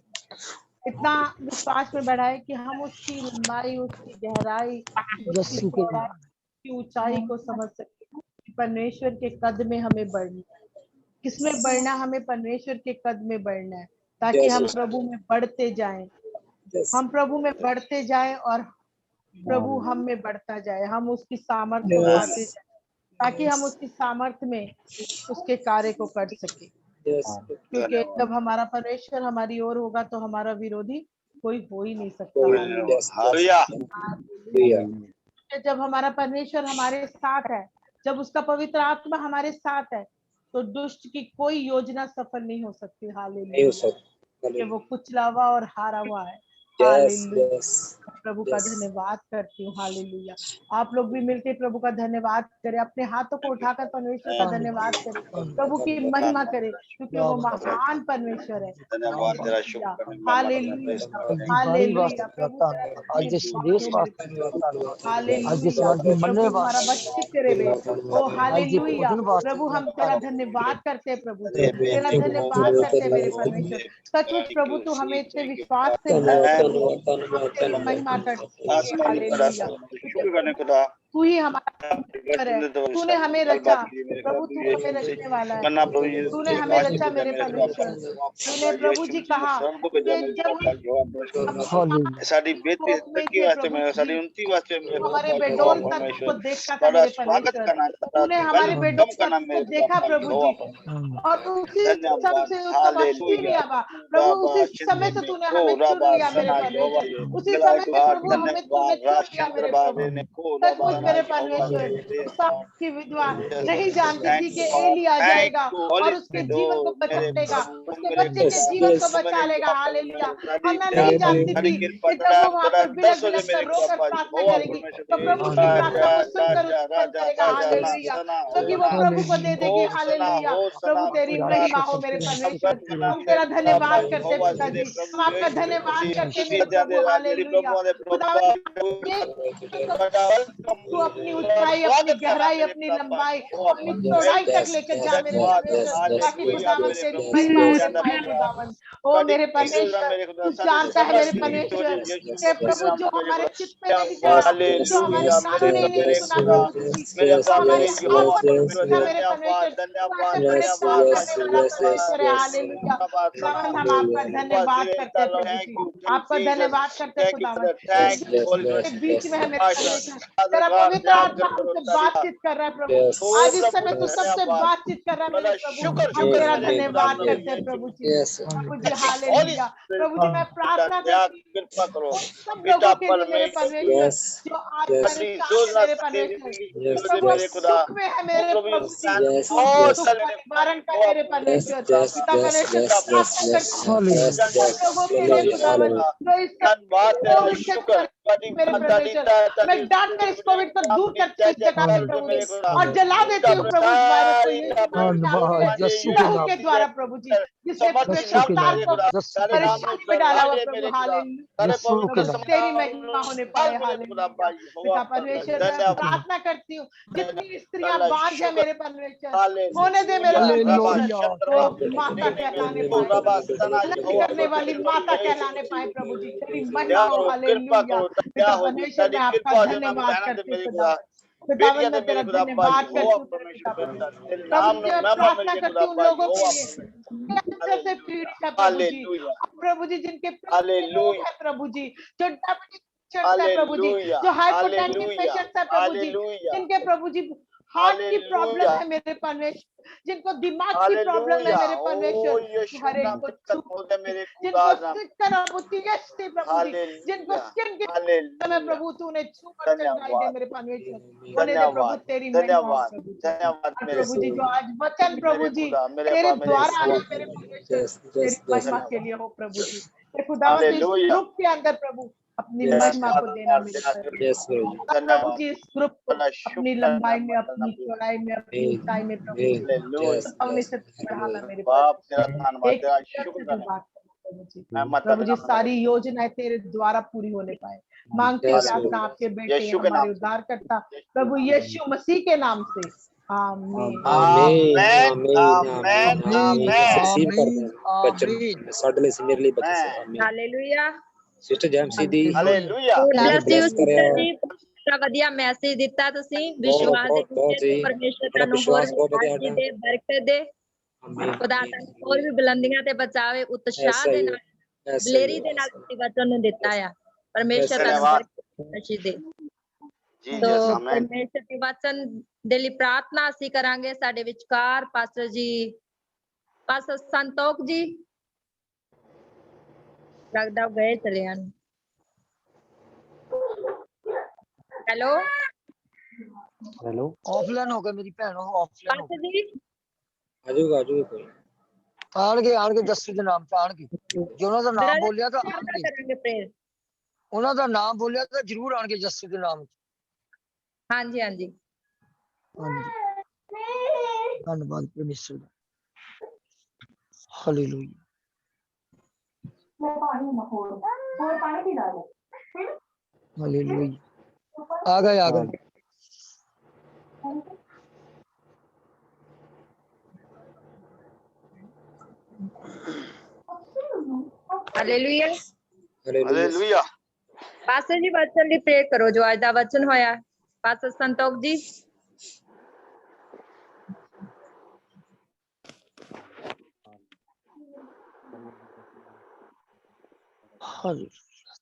इतना विश्वास में बढ़ाए कि हम उसकी लंबाई, उसकी गहराई, उसकी ऊंचाई को समझ सके। परमेश्वर के कद में हमें बढ़ना है। किसमें बढ़ना? हमें परमेश्वर के कद में बढ़ना है, ताकि हम प्रभु में बढ़ते जाएं, हम प्रभु में बढ़ते जाएं और प्रभु हम में बढ़ता जाए। हम उसकी सामर्थ्य को पाते जाए, ताकि हम उसकी सामर्थ्य में उसके कार्य को कर सके। क्योंकि जब हमारा परमेश्वर हमारी ओर होगा तो हमारा विरोधी कोई हो ही नहीं सकता। जब हमारा परमेश्वर हमारे साथ है, जब उसका पवित्र आत्मा हमारे साथ है, तो दुष्ट की कोई योजना सफल नहीं हो सकती। हालेलुया, कि वो कुचला हुआ और हारा हुआ है। हालेलुया, प्रभु का धन्यवाद करती हूँ। हालेलुया। आप लोग भी मिलकर प्रभु का धन्यवाद करें, अपने हाथों को उठाकर परमेश्वर का धन्यवाद करें, प्रभु की महिमा करें, क्योंकि वो महान परमेश्वर है। हालेलुया, हालेलुया, प्रभु हमारा बच्चे करे। ओ हालेलुया, प्रभु हम तेरा धन्यवाद करते हैं, प्रभु तेरा धन्यवाद करते हैं मेरे परमेश्वर। सचमुच प्रभु तू हमें इतने विश्वास से महिमा कर, तू ही हमारा परमेश्वर है। तूने हमें रचा प्रभु, तू हमें रचने वाला है। तूने हमें रचा मेरे परमेश्वर। तूने प्रभु जी कहा कि जब हमारे बेडोल को देखा था मेरे परमेश्वर, तूने हमारे बेडोल को देखा प्रभु जी, और उसी समय से उसका वापसी नहीं आवा प्रभु, उसी समय से तूने हमें चुन लिया मेरे परमेश्वर। उसी समय से प्रभु हमें तूने चुन लिया मेरे प्रभु। सचमुच मेरे परमेश्वर उस साहब की विधवा नहीं जानती थी कि एली आ जाएगा और उसके जीवन को बचा लेगा, उसके बच्चे के जीवन को बचा लेगा। हालेलुया। हन्ना नहीं जानती थी कि प्रभु वहां पर बिलख बिलख कर रोकर प्रार्थना करेगी तो प्रभु उसकी प्रार्थना को सुनकर उत्पन्न करेगा। हालेलुया। क्योंकि वो प्रभु को दे देगी। हालेलुया। प्रभु तेरी महिमा हो मेरे परमेश्वर, हम तेरा धन्यवाद करते पिताजी, हम आपका धन्यवाद करते मेरे प्रभु। हालेलुया। खुदा तू अपनी ऊंचाई, अपनी गहराई, अपनी लंबाई, अपनी चौड़ाई तक लेकर जा मेरे परमेश्वर, ताकि खुदावन तेरी महिमा होने पाए। खुदावन ओ मेरे परमेश्वर, तू जानता है मेरे परमेश्वर के प्रभु जो हमारे चित्त में नहीं चढ़ा, जो हमारे कानों ने नहीं सुना प्रभु जी, जो हमारी आंखों ने नहीं देखा मेरे परमेश्वर, तू ऐसे बड़े काम करने वाला परमेश्वर है। हालेलुया। खुदावन हम आपका धन्यवाद करते हैं प्रभु जी, आपका धन्यवाद करते हैं खुदावन। के बीच में है मेरे परमेश्वर, तेरा पवित्र आत्मा हमसे बातचीत कर रहा है प्रभु। आज इस समय तू सबसे बातचीत कर रहा है मेरे प्रभु, हम तेरा धन्यवाद करते हैं प्रभु जी। प्रभु जी हालेलुया। प्रभु जी मैं प्रार्थना करती हूँ सब लोगों के लिए मेरे परमेश्वर जो आज परेशान है मेरे परमेश्वर, प्रभु सुख में है मेरे प्रभु जी, सुख का निवारण कर मेरे परमेश्वर। पिता परमेश्वर प्रार्थना करती हूँ सब लोगों के लिए खुदावन जो इस कोविड से मेरे परमेश्वर, मैं डांट कर इस कोविड को दूर करती हूँ इस जगह से प्रभु जी, और जला देती हूँ प्रभु इस वायरस को यीशु लहू के द्वारा प्रभु जी, जिसने पूरे संसार को परेशानी में डाला हुआ प्रभु। हालेलुया। तेरी महिमा होने पाए। हालेलुया। पिता परमेश्वर मैं प्रार्थना करती हूँ जितनी स्त्रियां बांझ है मेरे परमेश्वर, होने दे मेरे परमेश्वर, वो माता कहलाने पाए, करने वाली माता कहलाने पाए प्रभु जी, तेरी महिमा हो। हालेलुया। पिता परमेश्वर मैं आपका धन्यवाद करती हूँ। खुदावन मैं तेरा धन्यवाद करती हूँ प्रभु जी। मैं प्रार्थना करती हूँ उन लोगों के लिए कैंसर से पीड़ित है प्रभु जी, प्रभु जी जिनके रोग है प्रभु जी, जो डायबिटीज पेशेंट्स है प्रभु जी, जो हाइपरटेंसिव पेशेंट्स है प्रभु जी, जिनके प्रभु जी हार्ट की प्रॉब्लम है मेरे परमेश्वर, जिनको दिमाग की प्रॉब्लम है मेरे परमेश्वर, हर एक को जिनको प्रभु जिनको स्किन की प्रॉब्लम है प्रभु तूने छूकर चंगाई दे मेरे परमेश्वर, होने दे प्रभु तेरी महिमा प्रभु जी। जो आज वचन प्रभु जी तेरे द्वारा आया मेरे परमेश्वर, तेरी महिमा के लिए हो प्रभु जी। खुदावन इस ग्रुप के अंदर प्रभु अपनी महिमा को देना मेरे प्रभु जी, इस ग्रुप को अपनी लंबाई में, अपनी चौड़ाई में, अपनी ऊंचाई में प्रभु से बढ़ाना मेरे प्रभु जी। सारी योजनाएं तेरे द्वारा पूरी होने पाए मांगते हैं प्रार्थना आपके बेटे हमारे उद्धारकर्ता प्रभु यीशु मसीह के नाम से। आमीन। हालेलुया। सिस्टर जैमसी दी हालेलुया। ਬੜਾ ਵਧੀਆ ਮੈਸੇਜ ਦਿੱਤਾ ਤੁਸੀਂ ਵਿਸ਼ਵਾਸ ਦੇ ਪਰਮੇਸ਼ਰ ਤੁਹਾਨੂੰ ਹੋਰ ਵੀ ਦੇ ਬਰਕਤ ਦੇ ਖੁਦਾ ਤੁਹਾਨੂੰ ਹੋਰ ਵੀ ਬੁਲੰਦੀਆਂ ਤੇ ਬਚਾਵੇ ਉਤਸ਼ਾਹ ਦੇ ਨਾਲ ਦਲੇਰੀ ਦੇ ਨਾਲ ਤੁਸੀਂ ਵਚਨ ਨੂੰ ਦਿੱਤਾ ਆ ਪਰਮੇਸ਼ਰ ਤੁਹਾਨੂੰ ਬਰਕਤ ਦੇ ਤੋ ਪਰਮੇਸ਼ਰ ਦੇ ਵਚਨ ਦੇ ਲਈ ਪ੍ਰਾਰਥਨਾ ਅਸੀਂ ਕਰਾਂਗੇ। ਸਾਡੇ ਵਿਚਕਾਰ ਪਾਸਟਰ ਜੀ ਪਾਸਟਰ ਸੰਤੋਖ ਜੀ ਲੱਗਦਾ ਗਏ ਚਲੇ ਹਨ। हेलो हेलो ऑफलाइन हो गए मेरी भैन ऑफलाइन हो जी आजूगा कोई आणगे जस्सू दे नाम से आणगे जो उन्होंने नाम बोलिया था उन्होंने नाम बोलिया था जरूर आणगे जस्सू दे नाम हाँ जी हाँ जी धन्यवाद परमेश्वर हालेलुया हालेलुया। आ गए हालेलुया हालेलुया। पास्टर जी वचन दी प्रे करो जो आज दा वचन होया pastor Santokh ji.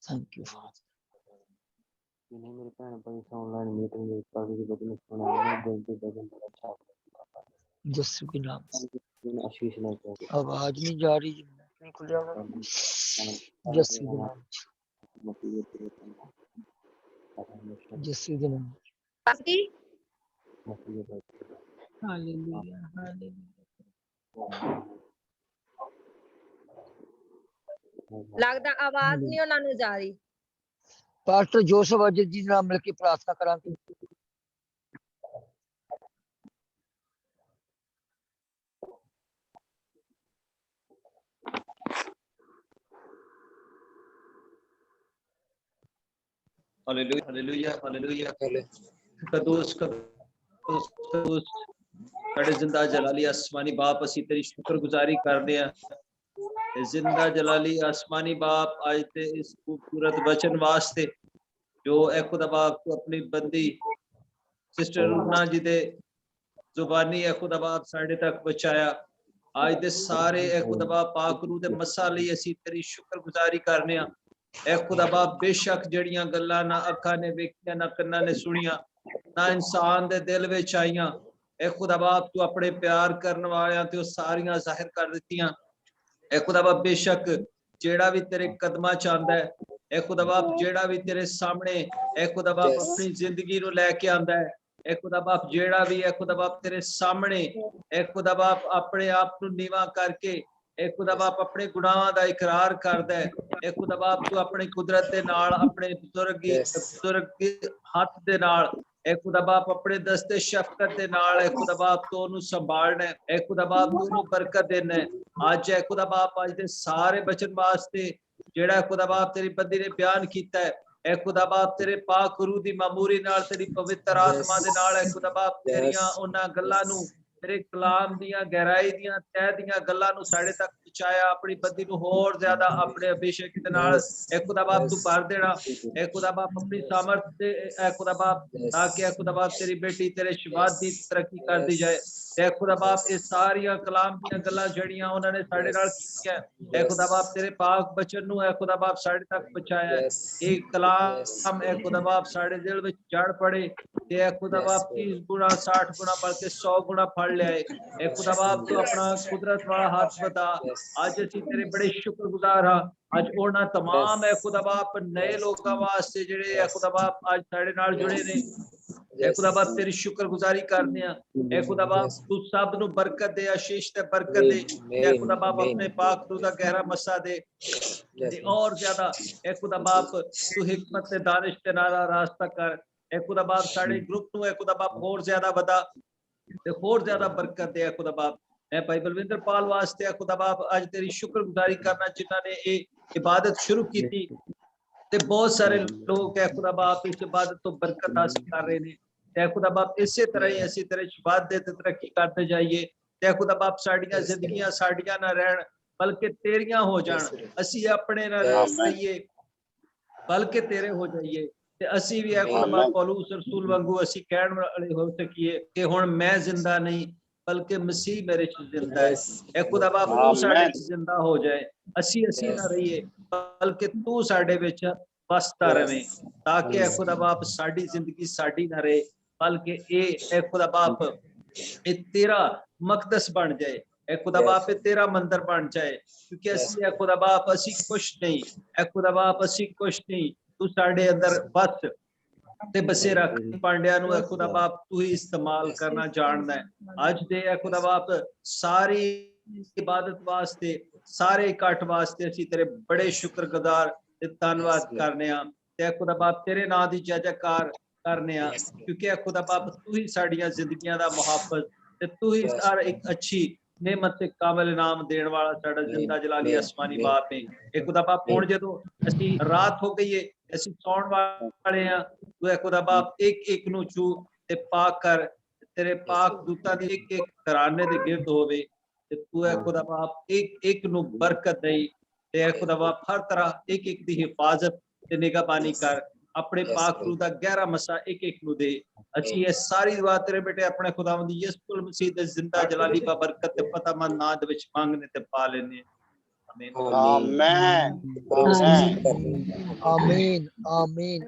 Thank you father. मेरे भैन भाई ऑनलाइन मीटिंग में काफी वचन सुना है दिल से वचन बड़ा अच्छा यीशु के नाम से आशीष ना चाहिए आवाज नहीं जा रही नहीं खुल रहा यीशु के नाम यीशु के नाम की हालेलुया हालेलुया। लगदा आवाज नहीं उन्होंने जा रही। पास्टर जोसेफ अजय जी नाल मिल के प्रार्थना करांगे। Hallelujah hallelujah hallelujah. हाले- कदूस कदूस कदूस साडे जिंदा जलाली आसमानी बाप, ਅਸੀਂ ਤੇਰੀ ਸ਼ੁਕਰਗੁਜ਼ਾਰੀ ਕਰਦੇ ਆ। जिंदा जलाली आसमानी बाप, आज ते इस खूबसूरत वचन वास्ते जो ए खुदा बाप तू अपनी बंदी सिस्टर रूना जी दे जुबानी ए खुदा बाप साडे तक पहुंचाया। आज दे सारे ए खुदा बाप पाक रूह दे मसा लई ਅਸੀਂ तेरी शुक्रगुजारी करने आ। ए खुदा बाप बेशक जड़ियां गल्लां ना अखां ने वेखियां ना कन्नां ने सुनियां ना इंसान दे दिल विच आईयां, ए खुदा बाप तू अपने प्यार करन वालियां ते ओ सारियां जाहिर कर दित्तियां। ए खुदा बाप बेशक जेड़ा भी तेरे कदमां च आंदा है, ए खुदा बाप जेड़ा भी तेरे सामने ए खुदा बाप अपनी जिंदगी नु लेके आंदा है, ए खुदा बाप जेड़ा भी ए खुदा बाप तेरे सामने ए खुदा बाप अपने आप नु नीवा करके ए खुदा बाप अपने गुनाहां दा इकरार करदा है, ए खुदा बाप तू अपनी कुदरत दे नाल अपने बुजुर्ग हाथ दे नाल ए खुदा बाप अपने दस्ते शफकत दे नाल ए खुदा बाप तो ओनु संभालना है, ए खुदा बाप तू ओनु बरकत देना है। आज ए खुदा बाप आज दे सारे बचन वास्ते जेड़ा खुदा बाप तेरी बंदी ने बयान कीता है, ए खुदा बाप तेरे पाक रूह दी मामूरी नाल तेरी पवित्र आत्मा दे नाल ए खुदा बाप तेरियां उन्हां गल्लां नू तेरे कलाम दियां गहराई दियां तह दियां गल्लां नू साडे तक पहुंचाया। अपनी बंदी नू होर ज्यादा अपने अभिषेक दे नाल ए खुदा बाप तू भर देना, ए खुदा बाप अपनी सामर्थ दे ए खुदा बाप ताकि ए खुदा बाप तेरी बेटी तेरे शबाद दी तरक्की कर दी जाए। ए खुदा बाप ये सारियां कलाम दियां गल्लां जड़ियां उन्होंने साडे नाल कीतियां, ए खुदा बाप तेरे पाक बचन नू ए खुदा बाप साडे तक पहुंचाया। एक कलाम ए खुदा बाप साडे दिल विच जड़ पड़े ते ए खुदा बाप 30 गुना 60 गुना बल्कि 100 गुना फल ले आए। ए खुदा बाप तू अपना कुदरत वाला हाथ बता। आज असीं तेरे बड़े शुक्रगुजार हां। आज उन्हां तमाम ए खुदा बाप नए लोकां वास्ते जेड़े ए खुदा बाप आज साडे नाल जुड़े ने, ए खुदा बाप तेरी शुक्रगुजारी करने आ। ए खुदा बाप तू सब नू बरकत दे, आशीष ते बरकत दे। ए खुदा बाप अपने पाक रूह दा गहरा मसा दे ते और ज्यादा ए खुदा बाप तू हिकमत ते दानिश ते नारा रास्ता कर। ए खुदा बाप साडे ग्रुप नू ए खुदा बाप होर ज्यादा वधा ते होर ज्यादा बरकत दे। ए खुदा बाप मैं भाई बलविंदर पाल वास्ते ए खुदा बाप आज तेरी शुक्रगुजारी करना जिन्हां ने ये इबादत शुरू की थी ते बहुत सारे लोग ए खुदा बाप इस इबादत तो बरकत हासिल कर रहे ने। ते खुदा बाप इसे तरह ही असीं तेरे इबादत ते तरक्की करते जाइए। ते खुदा बाप साडियां जिंदगियां साडियां ना रहन बल्कि तेरियां हो जान। असीं अपने ना रहिए बल्कि तेरे हो जाइए ते असीं भी ए खुदा बाप पौलुस रसूल वांगू असीं कहण वाले हो सकीए कि हुण मैं जिंदा नहीं बल्कि मसीह मेरे च जिंदा है। ए खुदा बाप तू साडे च जिंदा हो जाए, असीं ना रहिए बल्कि तू साडे विच बसदा रहे, ताकि ए खुदा बाप साडी जिंदगी साडी ना रहे बल्कि ए खुदा बाप ए तेरा मकदस बन जाए। ए खुदा बाप ए तेरा मंदिर बन जाए, क्योंकि असीं ए खुदा बाप असीं कुछ नहीं, ए खुदा बाप असीं कुछ नहीं, तू साडे अंदर बस ते बसेरा पांड्या नू ए खुदा बाप तू ही इस्तेमाल करना जानदा है। अज दे ए खुदा बाप सारी इबादत वास्ते सारे इकट्ठ वास्ते असीं तेरे बड़े शुक्रगुजार ते धन्नवाद करने आ ते खुदा बाप तेरे नाम दी जय जयकार करने आ, क्योंकि खुदा बाप तू ही साडियां जिंदगियां दा मुहाफिज ते तू ही हर एक अच्छी नेमत ते काबिल इनाम देने वाला साडा जिंदा जलाली आसमानी बाप है। ए खुदा बाप हुण जदों असीं रात हो गई है असीं सौण वाले आ, तू ए खुदा बाप एक एक नू छू ते पाक कर, तेरे पाक दूतां दी एक एक घराने दे गिरद होवे ते तू ए खुदा बाप एक एक नू बरकत देई ते ए खुदा बाप हर तरह एक एक दी हिफाजत ते निगहबानी कर। अपने पाक रूह दा गहरा मसा एक एक नू दे। अच्छी ये सारी दुआ तेरे बेटे अपने खुदावंद यीशु मसीह दे जिंदा जलाली बा बरकत ते फतेहमंद नाम दे विच मांगने ते पा लेने। आमीन आमीन आमीन आमीन।